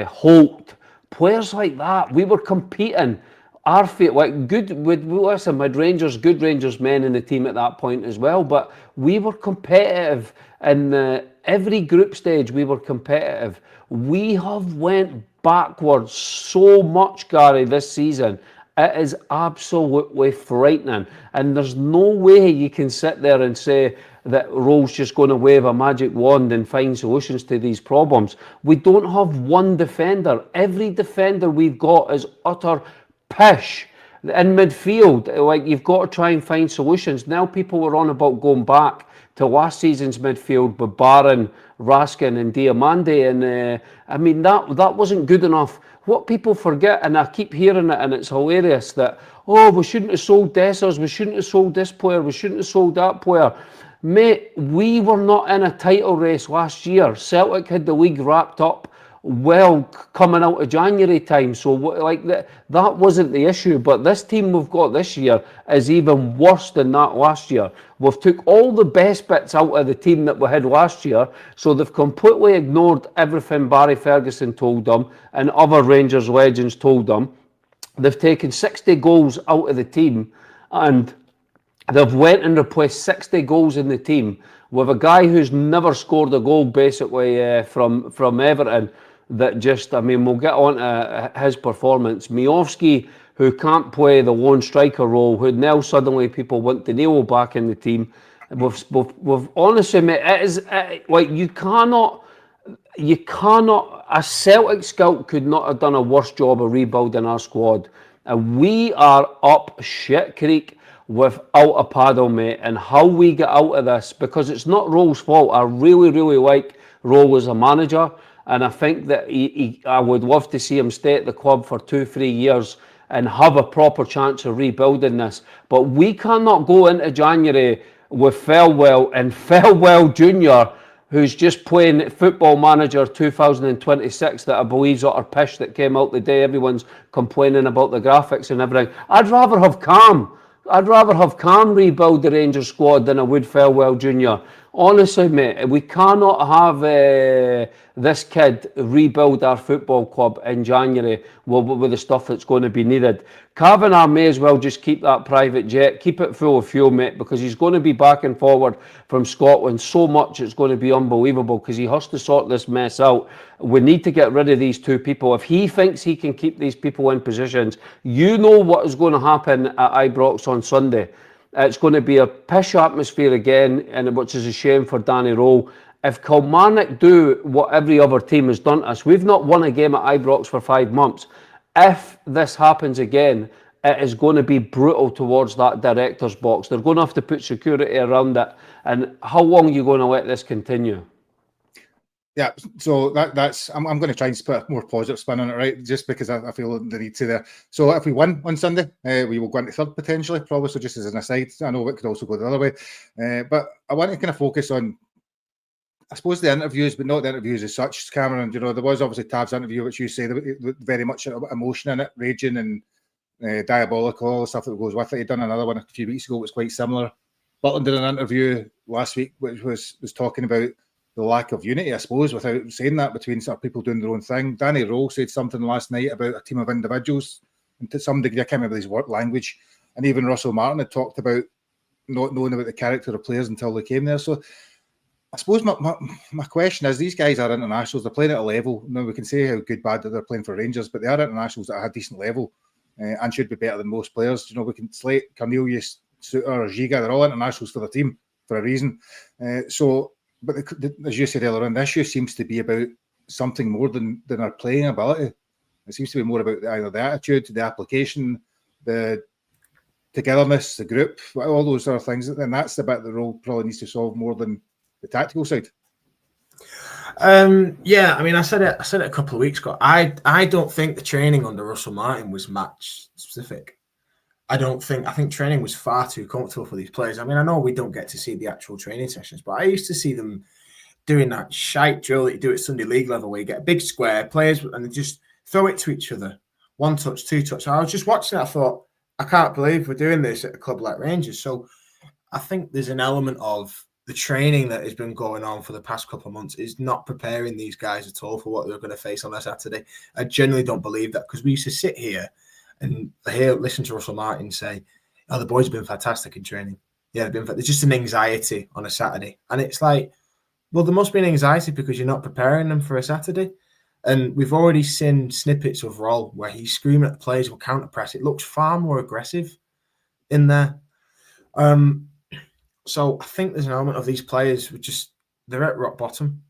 Holt, players like that. We were competing. Our feet, like good with listen, good Rangers men in the team at that point as well. But we were competitive in every group stage. We were competitive. We have went backwards so much, Gary, this season. It is absolutely frightening, and there's no way you can sit there and say that Rowe's just going to wave a magic wand and find solutions to these problems. We don't have one defender. Every defender we've got is utter pish. In midfield, like, you've got to try and find solutions. Now people were on about going back to last season's midfield with Barron, Raskin and Diamande, and I mean that wasn't good enough. What people forget, and I keep hearing it, and it's hilarious, that, oh, we shouldn't have sold Dessers, we shouldn't have sold this player, we shouldn't have sold that player. Mate, we were not in a title race last year. Celtic had the league wrapped up well coming out of January time, so that wasn't the issue. But this team we've got this year is even worse than that last year. We've took all the best bits out of the team that we had last year, so they've completely ignored everything Barry Ferguson told them and other Rangers legends told them. They've taken 60 goals out of the team, and they've went and replaced 60 goals in the team with a guy who's never scored a goal, basically, from Everton. That just, I mean, we'll get on to his performance. Miovski, who can't play the lone striker role, who now suddenly people want Danilo back in the team. We've honestly, mate, like, you cannot, a Celtic scout could not have done a worse job of rebuilding our squad. And we are up shit creek without a paddle, mate, and how we get out of this, because it's not Rowe's fault. I really, really like Rowe as a manager, and I think that I would love to see him stay at the club for 2-3 years and have a proper chance of rebuilding this. But we cannot go into January with Thelwell and Thelwell Jr., who's just playing Football Manager 2026 that I believe's utter pish that came out the day everyone's complaining about the graphics and everything. I'd rather have Cam. I'd rather have Cam rebuild the Rangers squad than I would Thelwell Jr. Honestly, mate, we cannot have this kid rebuild our football club in January with the stuff that's going to be needed. Kavanagh may as well just keep that private jet, keep it full of fuel, mate, because he's going to be back and forward from Scotland so much it's going to be unbelievable, because he has to sort this mess out. We need to get rid of these two people. If he thinks he can keep these people in positions, you know what is going to happen at Ibrox on Sunday. It's going to be a pish atmosphere again, and which is a shame for Danny Rowe. If Kilmarnock do what every other team has done to us, we've not won a game at Ibrox for 5 months. If this happens again, it is going to be brutal towards that director's box. They're going to have to put security around it. And how long are you going to let this continue? Yeah, so that's I'm going to try and put a more positive spin on it, right? Just because I feel the need to there. So if we win on Sunday, we will go into third potentially, probably. So just as an aside, I know it could also go the other way. But I want to kind of focus on, I suppose, the interviews, but not the interviews as such, Cameron. You know, there was obviously Tav's interview, which you say very much emotion in it, raging and diabolical, all the stuff that goes with it. He'd done another one a few weeks ago, which was quite similar. Butland did an interview last week, which was talking about the lack of unity, I suppose, without saying that, between sort of people doing their own thing. Danny Rowe said something last night about a team of individuals, and to some degree, I can't remember his work language. And even Russell Martin had talked about not knowing about the character of players until they came there. So I suppose my question is, these guys are internationals. They're playing at a level. Now, we can say how good, bad that they're playing for Rangers, but they are internationals that are at a decent level and should be better than most players. You know, we can slate Cornelius, Suter, or Giga. They're all internationals for the team for a reason. But as you said earlier on, the issue seems to be about something more than our playing ability. It seems to be more about either the attitude, the application, the togetherness, the group, all those other things. And that's the bit the role probably needs to solve more than the tactical side. Yeah, I mean, I said it a couple of weeks ago. I don't think the training under Russell Martin was match specific. I think training was far too comfortable for these players. I mean, I know we don't get to see the actual training sessions, but I used to see them doing that shite drill that you do at Sunday League level, where you get a big square, players, and they just throw it to each other. 1 touch, 2 touch. I was just watching it. I thought, I can't believe we're doing this at a club like Rangers. So I think there's an element of the training that has been going on for the past couple of months is not preparing these guys at all for what they're going to face on a Saturday. I genuinely don't believe that, because we used to sit here and listen to Russell Martin say, "Oh, the boys have been fantastic in training. Yeah, there's just an anxiety on a Saturday," and it's like, well, there must be an anxiety because you're not preparing them for a Saturday. And we've already seen snippets of Roll where he's screaming at the players will counter press. It looks far more aggressive in there. So I think there's an element of these players they're at rock bottom.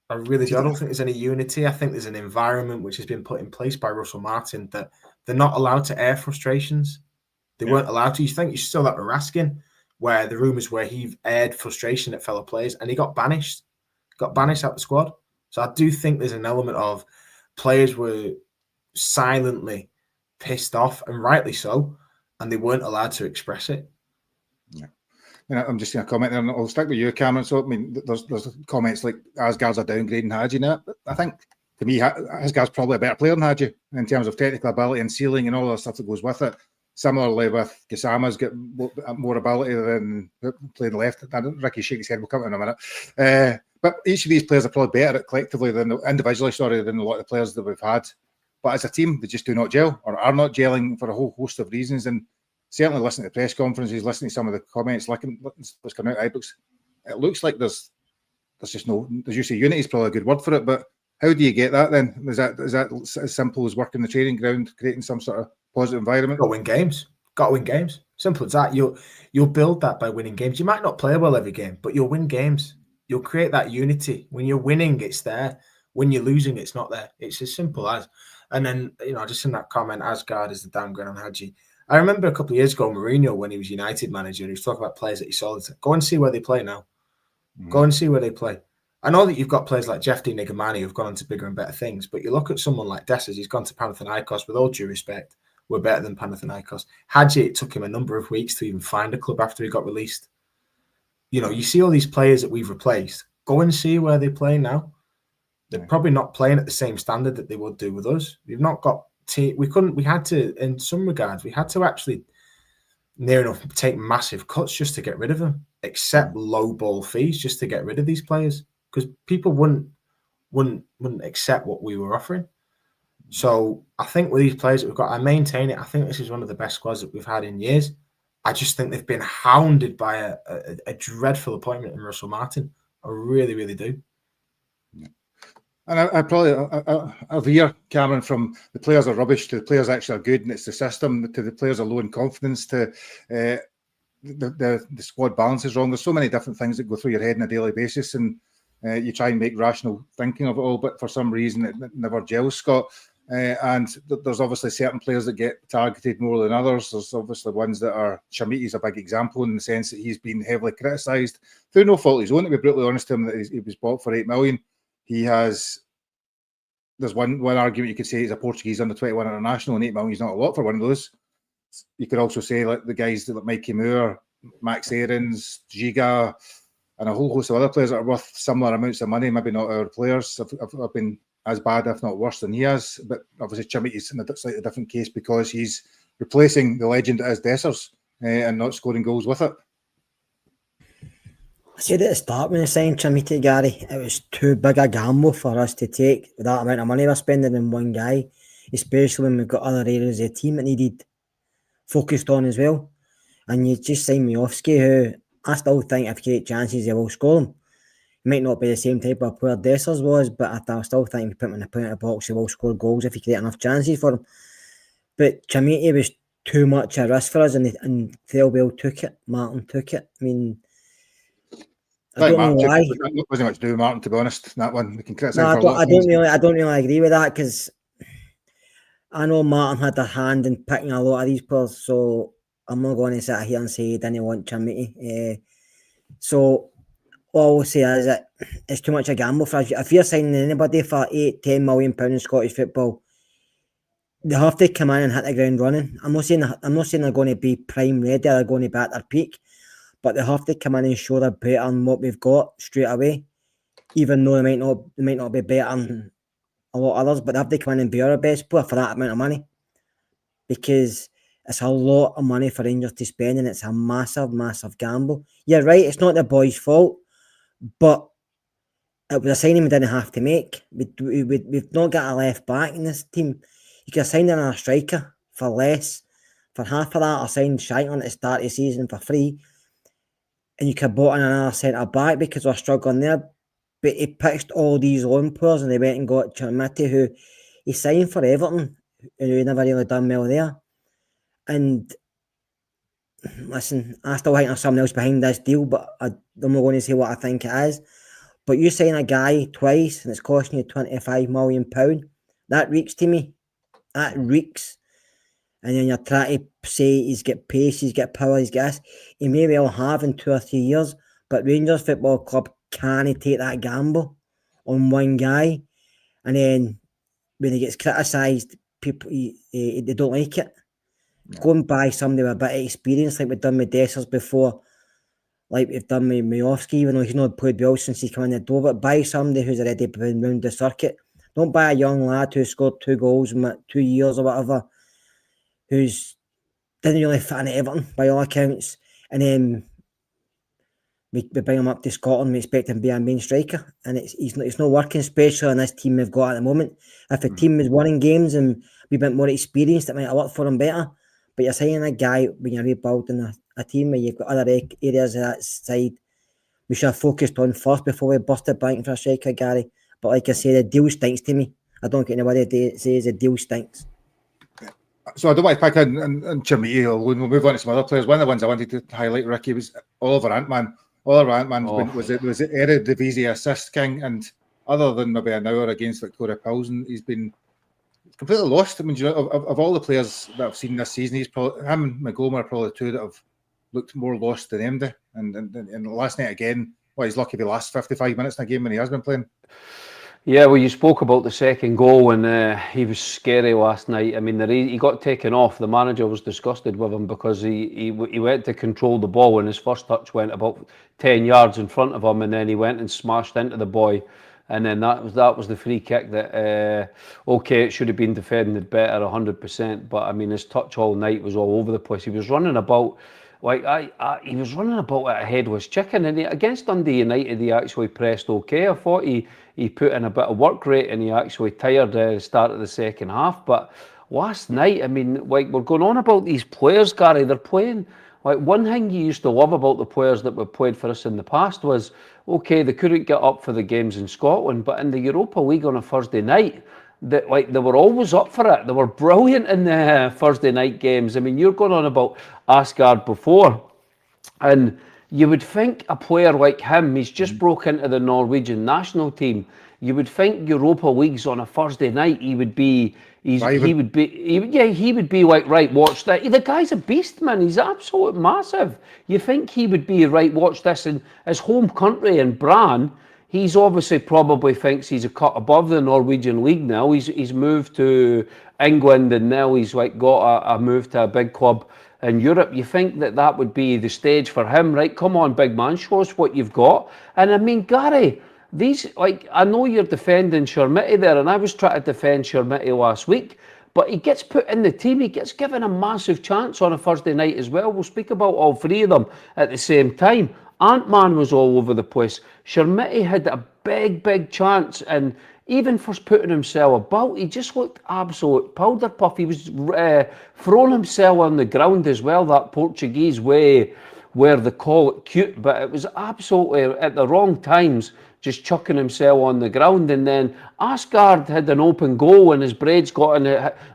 I really do. I don't think there's any unity. I think there's an environment which has been put in place by Russell Martin that they're not allowed to air frustrations. They weren't allowed to. You think you saw that with Raskin, where the rumours where he aired frustration at fellow players and he got banished out the squad. So I do think there's an element of players were silently pissed off, and rightly so, and they weren't allowed to express it. Yeah. I'm just going to comment there, and I'll stick with you, Cameron. So, I mean, there's comments like Asgard's a downgrading Hadji now. I think, to me, Asgard's probably a better player than Hadji in terms of technical ability and ceiling and all the stuff that goes with it. Similarly with Gassama's got more ability than playing left. Ricky shaking his head. We'll come to in a minute. But each of these players are probably better at collectively than individually, than a lot of the players that we've had. But as a team, they just do not gel, or are not gelling for a whole host of reasons. And certainly listening to press conferences, listening to some of the comments, looking what's coming out of Ibrox, it looks like there's just no, as you say, unity is probably a good word for it. But how do you get that then? Is that as simple as working the training ground, creating some sort of positive environment? Got to win games. Simple as that. You'll build that by winning games. You might not play well every game, but you'll win games. You'll create that unity. When you're winning, it's there. When you're losing, it's not there. It's as simple as. And then, just in that comment, Asgard is the downgrade on Hadji. I remember a couple of years ago, Mourinho, when he was United manager, and he was talking about players that he saw. Go and see where they play now. Go and see where they play. I know that you've got players like Jeffy Nigamani who've gone on to bigger and better things, but you look at someone like Dessers, he's gone to Panathinaikos, with all due respect, we're better than Panathinaikos. Hadji, it took him a number of weeks to even find a club after he got released. You see all these players that we've replaced. Go and see where they play now. They're probably not playing at the same standard that they would do with us. We've not got we had to, in some regards, we had to actually near enough take massive cuts just to get rid of them, accept low ball fees just to get rid of these players, because people wouldn't accept what we were offering. So I think with these players that we've got, I maintain it. I think this is one of the best squads that we've had in years. I just think they've been hounded by a dreadful appointment in Russell Martin. I really, really do. And I probably I veer, Cameron, from the players are rubbish to the players actually are good, and it's the system, to the players are low in confidence, to the squad balance is wrong. There's so many different things that go through your head on a daily basis, and you try and make rational thinking of it all, but for some reason it never gels, Scott. And there's obviously certain players that get targeted more than others. There's obviously ones that are, Shamiti's a big example in the sense that he's been heavily criticised through no fault of his own, to be brutally honest to him, that he was bought for $8 million. There's one argument you could say he's a Portuguese under-21 international, and $8 million is not a lot for one of those. You could also say like the guys like Mikey Moore, Max Aarons, Giga, and a whole host of other players that are worth similar amounts of money, maybe not our players, have been as bad, if not worse, than he has. But obviously Chimiti's in a slightly different case because he's replacing the legend that is Dessers and not scoring goals with it. I said at the start when I signed Chimiti, Gary, it was too big a gamble for us to take with that amount of money we're spending on one guy, especially when we've got other areas of the team that needed focused on as well. And you just signed Miofsky, who I still think if you get chances, they will score them. He might not be the same type of player Dessers was, but I still think if you put him in the point of the box, he will score goals if you create enough chances for him. But Chimiti was too much a risk for us, and Thelwell took it. Martin took it. I mean, I don't know why. It wasn't much to do with Martin, to be honest. That one we can criticise. No, I don't really agree with that, because I know Martin had a hand in picking a lot of these players, so I'm not going to sit here and say he didn't want Chimiti. So all I'll say is that it's too much a gamble for us. If you're signing anybody for £8-10 million in Scottish football, they have to come in and hit the ground running. I'm not saying they're going to be prime ready, they're going to be at their peak, but they have to come in and show they're better than what we've got straight away. Even though they might not be better than a lot of others, but they have to come in and be our best player for that amount of money, because it's a lot of money for Rangers to spend, and it's a massive, massive gamble. You're right, it's not the boys' fault, but it was a signing we didn't have to make. We've not got a left back in this team. You could have signed another striker for less, for half of that, or signed Shankland at the start of the season for free, and you could have bought in another centre back because we're struggling there. But he pitched all these loan players, and they went and got Chimiti, who he signed for Everton, who never really done well there. And listen, I still think there's something else behind this deal, but I'm not going to say what I think it is. But you sign a guy twice and it's costing you £25 million. That reeks to me. That reeks. And then you're trying to say he's got pace, he's got power, he's got this. He may well have in 2 or 3 years, but Rangers Football Club can't take that gamble on one guy. And then when he gets criticised, people they don't like it. Yeah. Go and buy somebody with a bit of experience, like we've done with Dessers before, like we've done with Miofsky, even though he's not played well since he's come in the door, but buy somebody who's already been round the circuit. Don't buy a young lad who scored 2 goals in 2 years or whatever, who's didn't really fit in Everton by all accounts, and then we bring him up to Scotland, we expect him to be a main striker, and it's not working, especially in this team we've got at the moment. If the team was winning games and we've been more experienced, it might have worked for him better. But you're signing a guy when you're rebuilding a team where you've got other areas of that side we should have focused on first before we busted bank for a striker, Gary. But like I say, the deal stinks to me. I don't get anybody says the deal stinks. So I don't want to pick on Chimiti alone. We'll move on to some other players. One of the ones I wanted to highlight, Ricky, was Oliver Antman. Oliver Antman was the Eredivisie assist king, and other than maybe an hour against Victoria Pilsen, he's been completely lost. I mean, of all the players that I've seen this season, him and McGomer are probably the two that have looked more lost than him. And last night again, he's lucky the last 55 minutes in a game when he has been playing. Yeah, well, you spoke about the second goal, and he was scary last night. I mean, he got taken off. The manager was disgusted with him because he went to control the ball, and his first touch went about 10 yards in front of him, and then he went and smashed into the boy And then that was the free kick that, okay, it should have been defended better 100%. But I mean, his touch all night was all over the place. He was running about he was running about at a headless chicken. And against Dundee United, he actually pressed okay. I thought he put in a bit of work rate and he actually tired the start of the second half. But last night, I mean, we're going on about these players, Gary. They're playing. One thing you used to love about the players that were played for us in the past was, okay, they couldn't get up for the games in Scotland, but in the Europa League on a Thursday night, they were always up for it. They were brilliant in the Thursday night games. I mean, you're going on about Asgard before, and you would think a player like him, he's just broke into the Norwegian national team. You would think Europa League's on a Thursday night, he would be like, right, watch that. The guy's a beast, man. He's absolutely massive. You think he would be, right, watch this. In his home country in Brann, he's obviously probably thinks he's a cut above the Norwegian league now. He's moved to England and now he's like got a move to a big club in Europe. You think that would be the stage for him, right? Come on, big man, show us what you've got. And I mean, Gary, I know you're defending Shermitty there, and I was trying to defend Shermitty last week, but he gets put in the team, he gets given a massive chance on a Thursday night as well. We'll speak about all three of them at the same time. Ant-Man was all over the place. Shermitty had a big chance, and even for putting himself about, he just looked absolute powder puff. He was throwing himself on the ground as well, that Portuguese way where they call it cute, but it was absolutely at the wrong times, just chucking himself on the ground. And then Asgard had an open goal and his braids got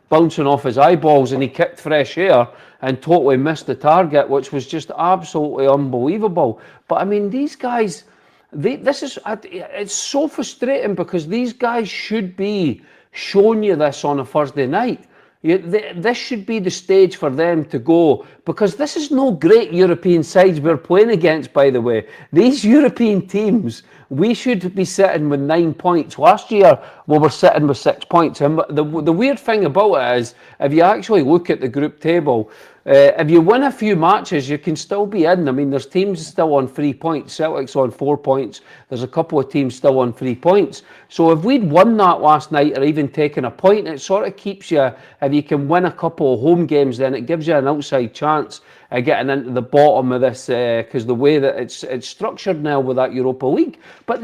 bouncing off his eyeballs and he kicked fresh air and totally missed the target, which was just absolutely unbelievable. But I mean, these guys, it's so frustrating because these guys should be showing you this on a Thursday night. This should be the stage for them to go, because this is no great European sides we're playing against, by the way. These European teams, we should be sitting with 9 points. Last year, we were sitting with 6 points. And the weird thing about it is, if you actually look at the group table, if you win a few matches, you can still be in. I mean, there's teams still on 3 points. Celtic's on 4 points. There's a couple of teams still on 3 points. So if we'd won that last night or even taken a point, it sort of keeps you, if you can win a couple of home games, then it gives you an outside chance of getting into the bottom of this, because the way that it's structured now with that Europa League. But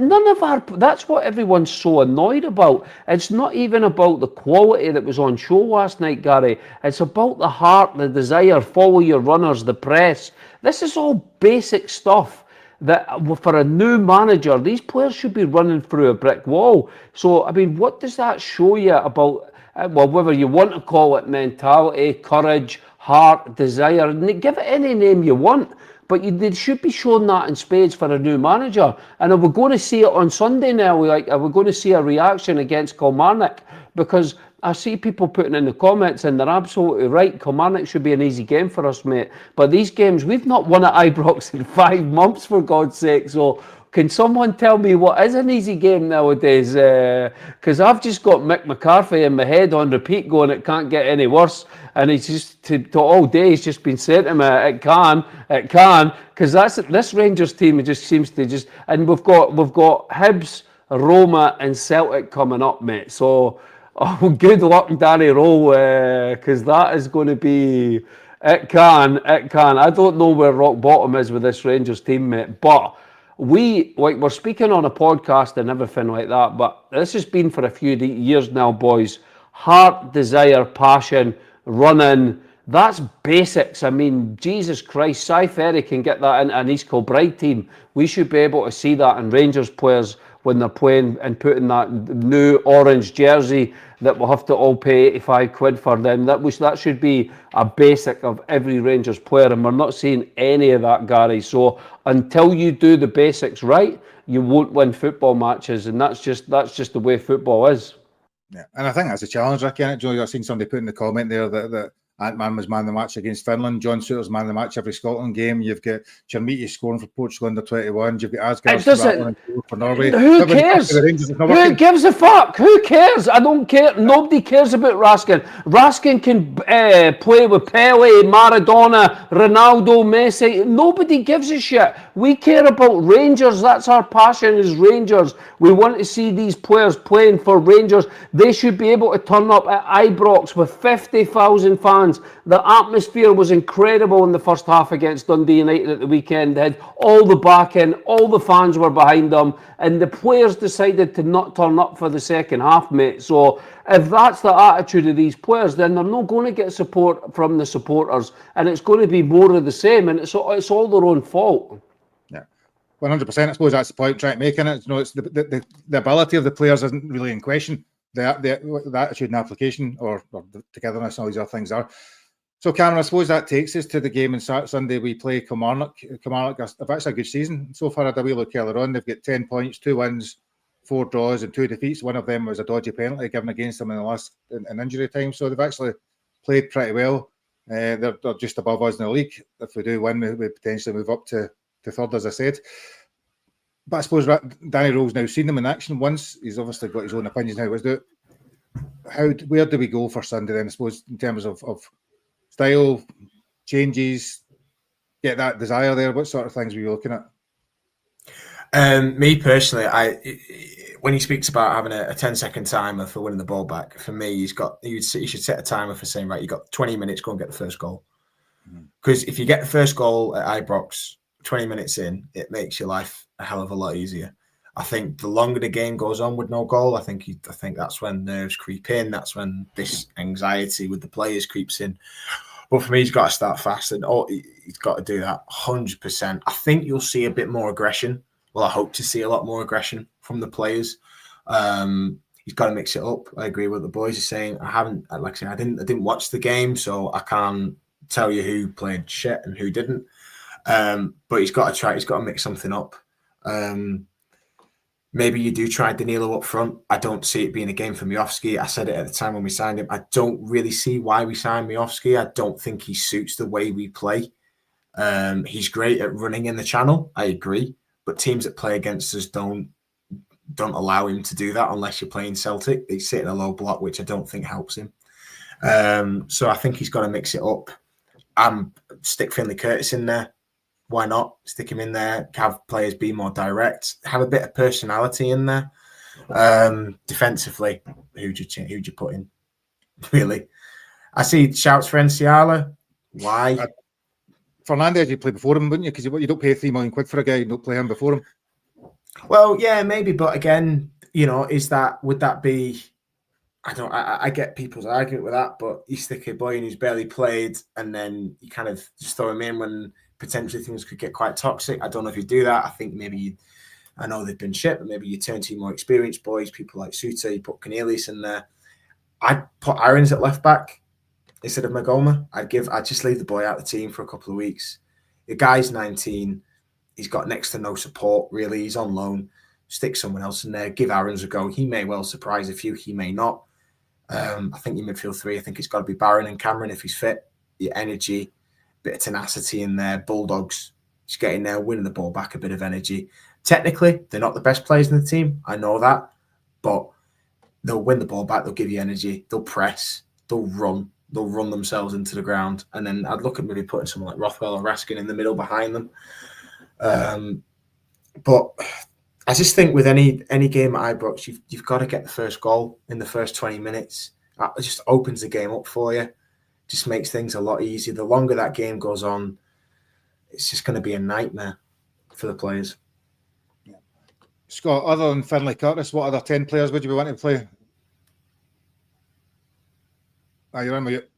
that's what everyone's so annoyed about. It's not even about the quality that was on show last night, Gary. It's about the heart, the desire, follow your runners, the press. This is all basic stuff that for a new manager, these players should be running through a brick wall. So, I mean, what does that show you about, well, whether you want to call it mentality, courage, heart, desire, give it any name you want, but they should be showing that in spades for a new manager. And are we going to see it on Sunday now? Are we going to see a reaction against Kilmarnock? Because I see people putting in the comments, and they're absolutely right. Kilmarnock should be an easy game for us, mate. But these games, we've not won at Ibrox in 5 months, for God's sake. So can someone tell me what is an easy game nowadays? Because I've just got Mick McCarthy in my head on repeat going, it can't get any worse. And he's just, to all day, he's just been saying to me, it can. Because this Rangers team, it just seems to just, and we've got Hibs, Roma and Celtic coming up, mate. So, good luck, Danny Rowe, because that is going to be, it can. I don't know where rock bottom is with this Rangers team, mate, but we're speaking on a podcast and everything like that, but this has been for a few years now, boys. Heart, desire, passion, running, that's basics. I mean, Jesus Christ, Cy Ferry can get that in an East Kilbride team. We should be able to see that in Rangers players when they're playing and putting that new orange jersey that we'll have to all pay 85 quid for them. That should be a basic of every Rangers player, and we're not seeing any of that, Gary. So until you do the basics right, you won't win football matches, and that's just the way football is. Yeah, and I think that's a challenge, Ricky. I've seen somebody put in the comment there that Ant-Man was man of the match against Finland. John Souttar's man of the match every Scotland game. You've got Chermiti scoring for Portugal under 21s. You've got Asgard for Norway. Who cares? Who gives a fuck? Who cares? I don't care. Nobody cares about Raskin. Raskin can play with Pele, Maradona, Ronaldo, Messi. Nobody gives a shit. We care about Rangers. That's our passion, is Rangers. We want to see these players playing for Rangers. They should be able to turn up at Ibrox with 50,000 fans. The atmosphere was incredible in the first half against Dundee United at the weekend. They had all the backing, all the fans were behind them, and the players decided to not turn up for the second half, mate. So if that's the attitude of these players, then they're not going to get support from the supporters, and it's going to be more of the same, and it's all their own fault. 100%. I suppose that's the point trying to make in it. It's the ability of the players isn't really in question. The attitude and application, or the togetherness, and all these other things are. So, Cameron, I suppose that takes us to the game on Sunday. We play Kilmarnock. Kilmarnock have actually a good season so far. I had a wee look earlier on. They've got 10 points, 2 wins, 4 draws, and 2 defeats. One of them was a dodgy penalty given against them in injury time. So they've actually played pretty well. They're just above us in the league. If we do win, we potentially move up to third, as I said. But I suppose Danny Rowe's now seen them in action once. He's obviously got his own opinions now. Where do we go for Sunday then? I suppose in terms of style, changes, get that desire there. What sort of things were you looking at? Me personally, when he speaks about having a 10-second timer for winning the ball back, for me, he should set a timer for saying, right, you got 20 minutes, go and get the first goal. Because if you get the first goal at Ibrox 20 minutes in, it makes your life a hell of a lot easier. I think the longer the game goes on with no goal, I think that's when nerves creep in. That's when this anxiety with the players creeps in. But for me, he's got to start fast, and he's got to do that 100%. I think you'll see a bit more aggression. Well, I hope to see a lot more aggression from the players. He's got to mix it up. I agree with what the boys are saying. I didn't watch the game, so I can't tell you who played shit and who didn't. But he's got to try. He's got to mix something up. Maybe you do try Danilo up front. I don't see it being a game for Miofsky. I said it at the time when we signed him. I don't really see why we signed Miofsky. I don't think he suits the way we play. He's great at running in the channel. I agree. But teams that play against us don't allow him to do that unless you're playing Celtic. They sit in a low block, which I don't think helps him. So I think he's got to mix it up. Stick Finlay Curtis in there. Why not stick him in there? Have players be more direct. Have a bit of personality in there. Defensively, who'd you put in? Really, I see shouts for Enciala. Why? Fernandez, you play before him, wouldn't you? Because you don't pay £3 million for a guy. You don't play him before him. Well, yeah, maybe, but again, would that be? I get people's argument with that, but you stick a boy in who's barely played, and then you kind of just throw him in when potentially things could get quite toxic. I don't know if you do that. I think maybe I know they've been shit, but maybe you turn to more experienced boys, people like Souttar, you put Cornelius in there. I'd put Irons at left back instead of Magoma. I'd just leave the boy out of the team for a couple of weeks. The guy's 19. He's got next to no support, really. He's on loan. Stick someone else in there. Give Irons a go. He may well surprise a few. He may not. I think your midfield three, I think it's got to be Barron and Cameron if he's fit. Your energy, bit of tenacity in there. Bulldogs, just getting there, winning the ball back, a bit of energy. Technically, they're not the best players in the team. I know that. But they'll win the ball back. They'll give you energy. They'll press. They'll run. They'll run themselves into the ground. And then I'd look at maybe putting someone like Rothwell or Raskin in the middle behind them. But I just think with any game at Ibrox, you've got to get the first goal in the first 20 minutes. That just opens the game up for you. Just makes things a lot easier. The longer that game goes on, it's just going to be a nightmare for the players. Yeah. Scott, other than Finlay Curtis, what other 10 players would you be wanting to play? You're on mute.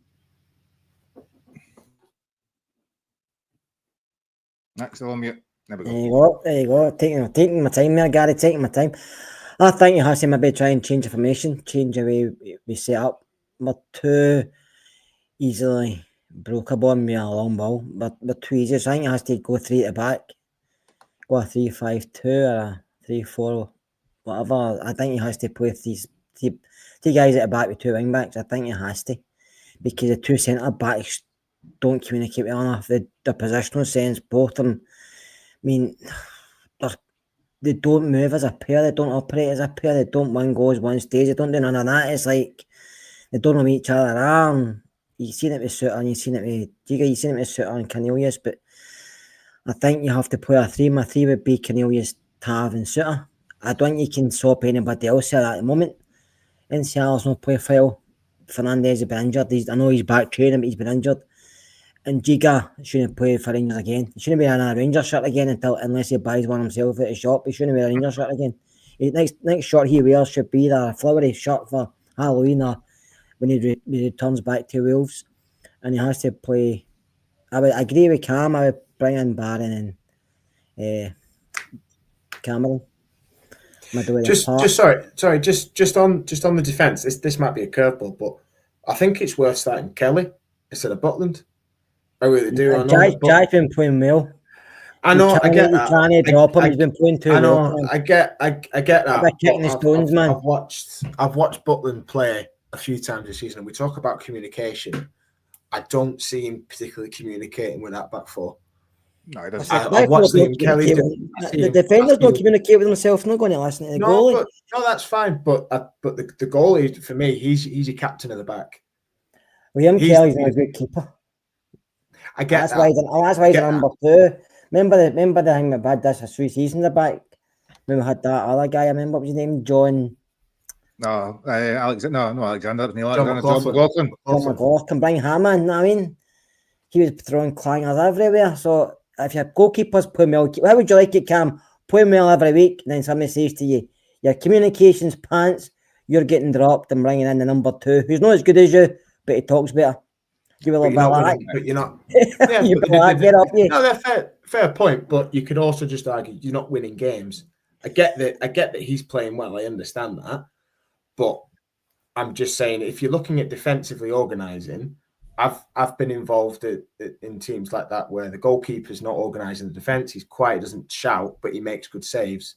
Next, on mute. There you go. Taking my time there, Gary. Taking my time. I think you have to maybe try and change the formation, change the way we set up. We're too easily brokeable with a long ball. But we're too easy. So I think it has to go 3 at the back. Go a 3-5-2 or a 3-4, whatever. I think he has to play three guys at the back with 2 wing backs. I think he has to. because the two centre backs don't communicate with one another. The positional sense, both of them. I mean, they don't move as a pair. They don't operate as a pair. They don't one goes, one stays. They don't do none of that. It's like they don't know each other around. You've seen it with Suter and you've seen it with Giga. You've seen it with Suter and Cornelius, but I think you have to play a three. My three would be Cornelius, Tav, and Suter. I don't think you can swap anybody else here at the moment. NCR's no play file. Fernandez has been injured. I know he's back training, but he's been injured. And Giga shouldn't play for Rangers again. He shouldn't be in a Rangers shirt again unless he buys one himself at the shop. He shouldn't wear a Rangers shirt again. Next shirt he wears should be the flowery shirt for Halloween or when he returns back to Wolves. And he has to play. I would agree with Cam. I would bring in Barron and Cameron. Just on the defence. This might be a curveball, but I think it's worth starting Kelly instead of Butland. I really do. Jai's been playing well. I know. I get that. You can't drop him. He's been playing too well. I know. I get that. They're kicking his stones, man. I've watched Butland play a few times this season, and we talk about communication. I don't see him particularly communicating with that back four. No, he doesn't. I've watched him. Kelly. The defenders don't communicate with themselves. Not going to listen to the goalie. No, that's fine. But the goalie for me, he's a captain of the back. William Kelly's not a good keeper. I get that's why he's number 2. Remember the thing we had this 3 seasons back. When we had that other guy. I remember what was his name, John. No, Alexander. John McLaughlin. Bring him in. You know what I mean, he was throwing clangers everywhere. So if your goalkeepers play well, how would you like it, Cam? Play well every week, and then somebody says to you, your communications pants, you're getting dropped and bringing in the number 2, who's not as good as you, but he talks better. Give a little bit of that. But you're not. Yeah, get up, yeah. No, they're fair point. But you could also just argue you're not winning games. I get that he's playing well. I understand that. But I'm just saying, if you're looking at defensively organising, I've been involved in teams like that where the goalkeeper's not organising the defence. He's quiet, doesn't shout, but he makes good saves.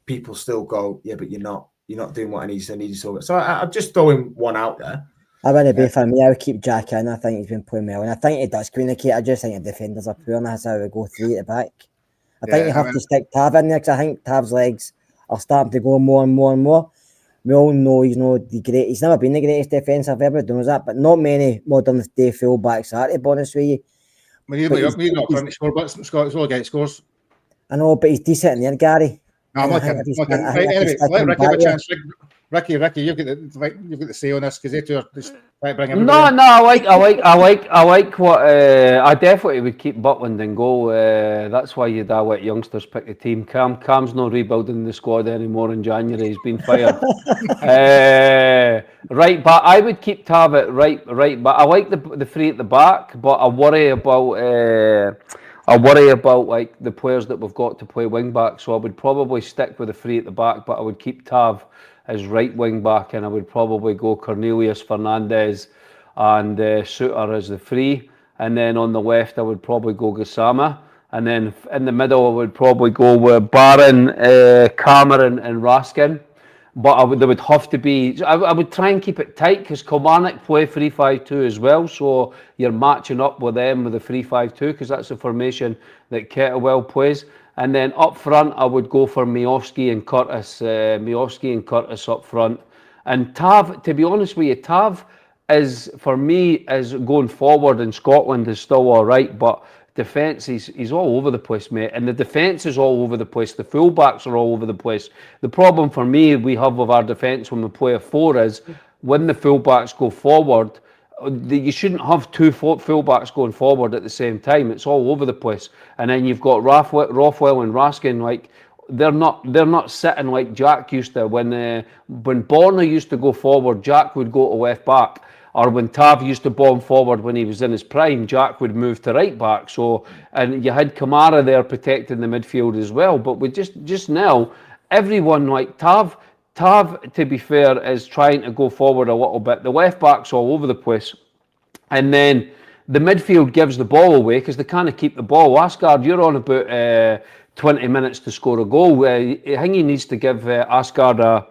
People still go, yeah, but you're not doing what I need to do. So I'm just throwing one out there. I wouldn't be for me. I would keep Jack in. I think he's been playing well, and I think he does communicate. I just think the defenders are poor, and that's how we go 3 at the back. I think you have to stick Tav in there because I think Tav's legs are starting to go more and more and more. We all know he's not the great. He's never been the greatest defensive, everybody knows that, but not many modern day fullbacks are, to be honest with you. You're not trying to score, but Scott, it's all guy scores. I know, but he's decent in there, Gary. No, I'm not kidding. Anyway, let Ricky have a chance. Ricky, you've got the say on this because they two are just trying to bring everybody. No, I like what I definitely would keep Butland in goal. That's why you'd let youngsters pick the team. Cam's not rebuilding the squad anymore in January. He's been fired. Right, but I would keep Tav at right. But I like the 3 at the back. But I worry about like the players that we've got to play wing back. So I would probably stick with the 3 at the back, but I would keep Tav as right wing back, and I would probably go Cornelius, Fernandez, and Suter as the 3. And then on the left, I would probably go Gassama. And then in the middle, I would probably go with Barron, Cameron, and Raskin. But there would have to be. I would try and keep it tight because Kilmarnock play 3-5-2 as well. So you're matching up with them with the 3-5-2 because that's the formation that Kettlewell plays. And then up front, I would go for Miovski and Curtis up front. And Tav, to be honest with you, Tav is, for me, as going forward in Scotland is still all right, but defence, he's all over the place, mate. And the defence is all over the place. The fullbacks are all over the place. The problem for me we have with our defence when we play a 4 is when the fullbacks go forward, you shouldn't have 2 fullbacks going forward at the same time. It's all over the place. And then you've got Rothwell and Raskin, like they're not sitting like Jack used to. When Borna used to go forward, Jack would go to left back. Or when Tav used to bomb forward when he was in his prime, Jack would move to right back. So, and you had Kamara there protecting the midfield as well. But with just now, everyone like Tav, to be fair, is trying to go forward a little bit. The left back's all over the place. And then the midfield gives the ball away because they can't keep the ball. Asgard, you're on about 20 minutes to score a goal. I think he needs to give Asgard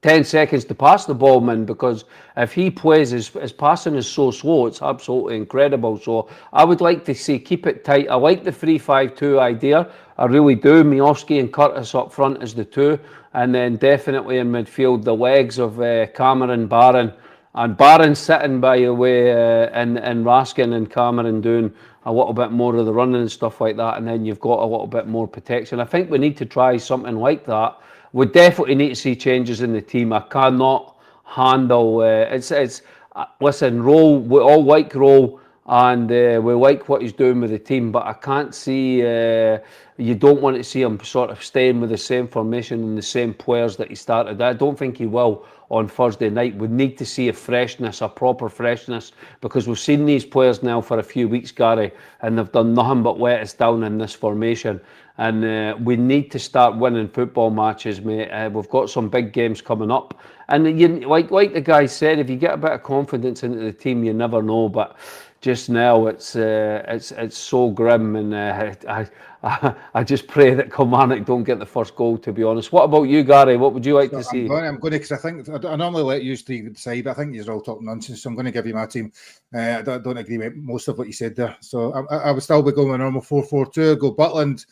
10 seconds to pass the ball, man, because if he plays, his passing is so slow, it's absolutely incredible. So I would like to see, keep it tight. I like the 3-5-2 idea. I really do. Miovski and Curtis up front as the two. And then definitely in midfield, the legs of Cameron, Barron. And Barron's sitting, by the way, and Raskin and Cameron doing a little bit more of the running and stuff like that. And then you've got a little bit more protection. I think we need to try something like that. We definitely need to see changes in the team. I cannot handle listen, Roll, we all like Roll, and we like what he's doing with the team, but I can't see, you don't want to see him sort of staying with the same formation and the same players that he started. I don't think he will on Thursday night. We need to see a freshness, a proper freshness, because we've seen these players now for a few weeks, Gary, and they've done nothing but let us down in this formation. And we need to start winning football matches, mate. We've got some big games coming up, and like the guy said, if you get a bit of confidence into the team, you never know. But just now, it's so grim, and I just pray that Kilmarnock don't get the first goal. To be honest, what about you, Gary? What would you like to see? I'm going to, because I think I normally let you decide, but I think you're all talking nonsense. So I'm going to give you my team. I don't agree with most of what you said there. So I would still be going with normal 4-4-2. Go Butland,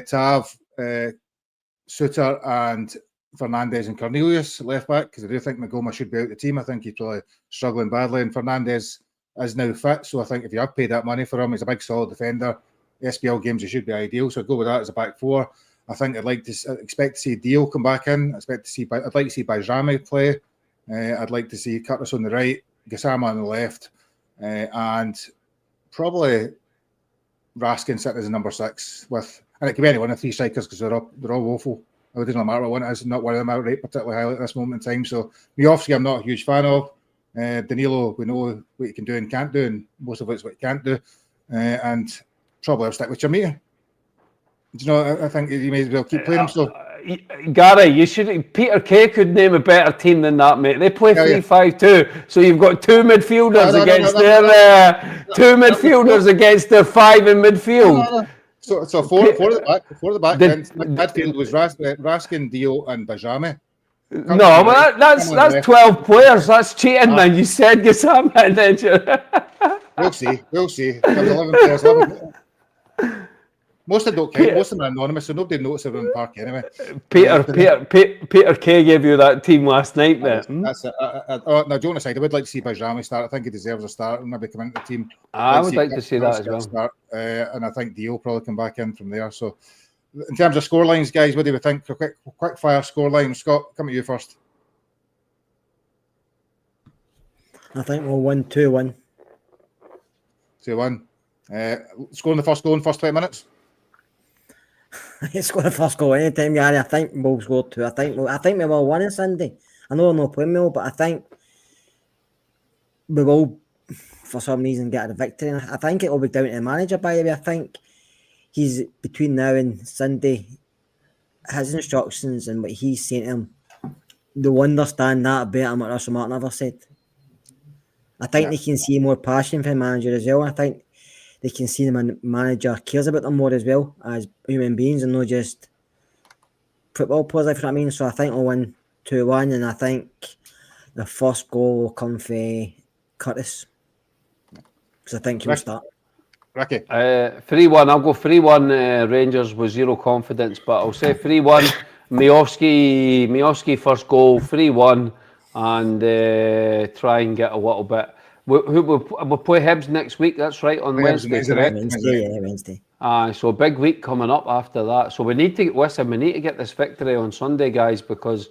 Tav, Suter, and Fernandez and Cornelius left back, because I do think Magoma should be out of the team. I think he's probably struggling badly, and Fernandez is now fit. So I think if you have paid that money for him, he's a big solid defender. SPL games, he should be ideal. So I'd go with that as a back four. I think I'd expect to see Dio come back in. I'd like to see Bajrami play. I'd like to see Curtis on the right, Gassama on the left, and probably Raskin sitting as a number 6 with. And it could be any one of 3 strikers, because they're all woeful. It doesn't matter what one it is. Not one of them I rate particularly highly at this moment in time. So Miovski, I'm not a huge fan of. Danilo, we know what he can do and can't do, and most of it's what he can't do. And probably I'll stick with Chamita. Do you know? I think you may as well keep playing him. So Gary, you should. Peter Kay could name a better team than that, mate. They play 3-5-2, so you've got 2 midfielders against their 5 in midfield. So four at the back. Then midfield was Raskin, Dio, and Bajrami. No, but that's 12 players. That's cheating, man. You said Gassama, and then we'll see. There's 11 players. Most of them don't count. Most of them are anonymous, so nobody notices them in the park anyway. Peter Kay gave you that team last night, mate. That's it. Now, Jonas said I would like to see Bajrami start. I think he deserves a start and maybe come into the team. I would like to see that as well. Start, and I think Dio will probably come back in from there. So, in terms of scorelines, guys, what do we think? Quick fire scoreline. Scott, come to you first. I think we'll win 2-1. 2-1. Scoring the first goal in the first 20 minutes. It's going to first goal anytime, Gary. I think we'll score 2. I think we will win on Sunday. I know we're not playing well, but I think we will, for some reason, get a victory. And I think it will be down to the manager, by the way. I think he's, between now and Sunday, his instructions and what he's saying to him, they'll understand that better than what Russell Martin ever said. I think they can see more passion from the manager as well. I think they can see the manager cares about them more as well as human beings and not just football players, if you know what I mean. So I think we'll win 2-1, and I think the first goal will come from Curtis. Because I think he'll start. Ricky? 3-1. I'll go 3-1 Rangers with zero confidence, but I'll say 3-1. Miovski first goal, 3-1, and try and get a little bit. We'll play Hibs next week. That's right, on Wednesday, correct? Wednesday. So a big week coming up after that. So we need to get this victory on Sunday, guys, because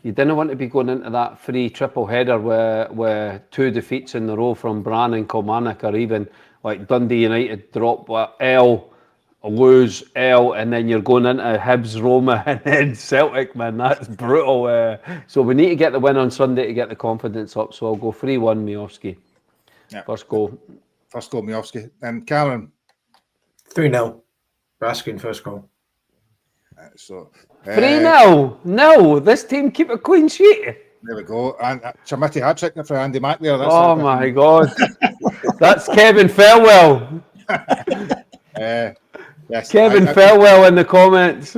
you didn't want to be going into that free triple header with 2 defeats in a row from Brann and Kilmarnock, or even like Dundee United drop L, lose L, and then you're going into Hibs, Roma, and then Celtic, man. That's brutal. So we need to get the win on Sunday to get the confidence up. So I'll go 3-1 Miovski. Yeah. First goal Miovski. And Cameron? 3-0. Raskin first goal. 3-0. No, this team keep a clean sheet. There we go. And Chamiti hat-trick for Andy Mack there. My God. That's Kevin Thelwell. Yes. Kevin Thelwell in the comments.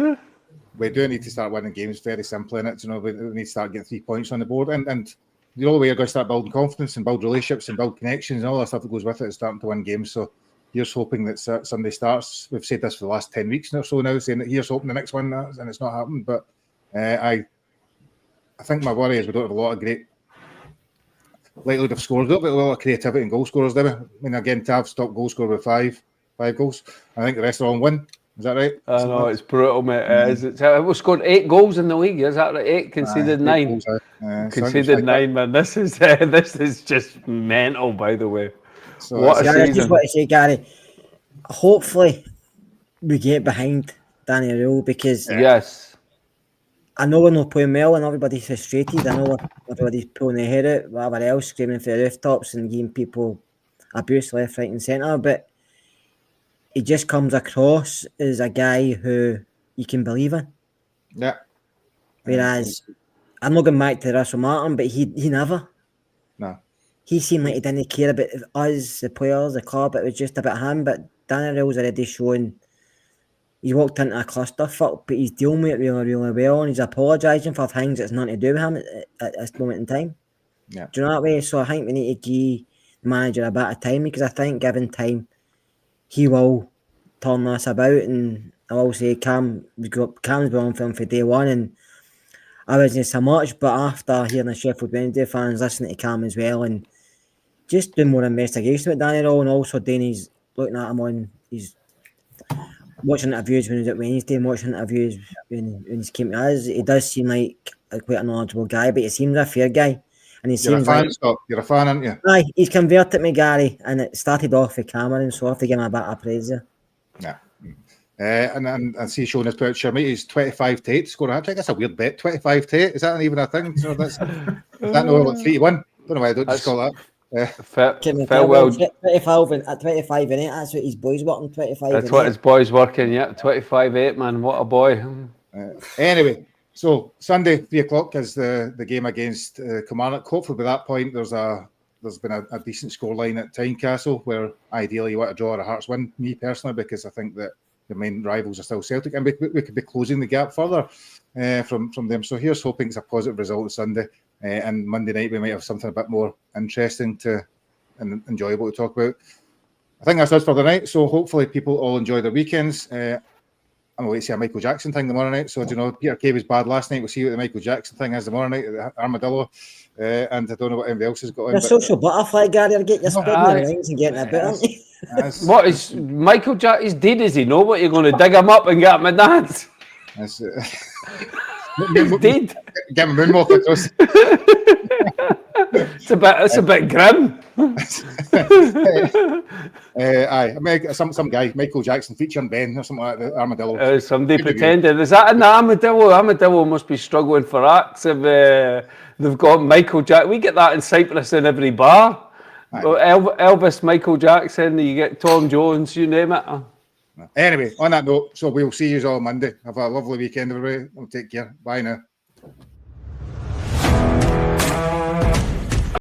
we do need to start winning games. Very simple in it. You know, we need to start getting 3 points on the board, and the only way you're going to start building confidence and build relationships and build connections and all that stuff that goes with it is starting to win games. So here's hoping that Sunday starts. We've said this for the last 10 weeks or so now, saying that here's hoping the next one, and it's not happened. But I think my worry is we don't have a lot of great likelihood of scores. We don't have a lot of creativity and goal scorers, do we? I mean, again, Tav's top goal scorer with five goals. I think the rest are all one. Is that right? I know, it's brutal, mate. We've scored 8 goals in the league. Is that right? 8, conceded 9. Conceded 9, man. This is just mental, by the way. So what a Gary, I season. just want to say, Gary, hopefully we get behind Danny Rule, because Yes. I know we're not playing well and everybody's frustrated. I know everybody's pulling their hair out, whatever else, screaming for the rooftops and giving people abuse left, right and centre, but he just comes across as a guy who you can believe in. Yeah. Whereas, I'm not going back to Russell Martin, but he never. No. He seemed like he didn't care about us, the players, the club. It was just about him. But Daniel's already shown he walked into a clusterfuck, but he's dealing with it really, really well, and he's apologising for things that's nothing to do with him at this moment in time. Yeah. Do you know that way? So I think we need to give the manager a bit of time, because I think given time, he will turn this about, and I will say Cam's been on for him for day one, and I wasn't so much, but after hearing the Sheffield Wednesday fans listening to Cam as well, and just doing more investigation with Daniel, and also doing his looking at him on his watching interviews when he was at Wednesday and watching interviews when he came to us, he does seem like quite a knowledgeable guy, but he seems a fair guy. And he You're a seems fan, like Scott. You're a fan, aren't you? aye, he's converted me, Gary, and it started off with Cameron, so I have to give him a bit of praise there. Yeah. And see Sean has put out Shermite, 25 to 8 to score a hat-trick. That's a weird bet. 25 to 8. Is that even a thing? So is that no like 3 to 1? Don't know why I don't just call that. Thelwell. 25 at 25 in it, that's what his boys working 25. That's what his boy's working, yeah. 25-8, man. What a boy. Anyway, so Sunday, 3 o'clock is the game against Kilmarnock. Hopefully by that point there's been a decent scoreline at Tynecastle, where ideally you want to draw or a Hearts win, me personally, because I think that the main rivals are still Celtic, and we could be closing the gap further from them. So here's hoping it's a positive result on Sunday, and Monday night we might have something a bit more interesting and enjoyable to talk about. I think that's us for the night, so hopefully people all enjoy their weekends. I'm going to see a Michael Jackson thing tomorrow night. So, Peter Kay was bad last night. We'll see what the Michael Jackson thing is tomorrow night at the Armadillo. And I don't know what anybody else has got on. Your social butterfly, Gary, or get your spreading your rings and getting a bit, aren't you? What is Michael Jackson? He's dead, is he? No, what you're going to dig him up and get him a dance? He's dead. Get him a moonwalk across. It's a bit grim. Aye, some guy, Michael Jackson featuring Ben or something like that, the Armadillo. Somebody pretending. Is that in the Armadillo? Armadillo must be struggling for acts if they've got Michael Jackson. We get that in Cyprus in every bar. Elvis, Michael Jackson, you get Tom Jones, you name it. Anyway, on that note, so we'll see you all Monday. Have a lovely weekend, everybody. Take care. Bye now.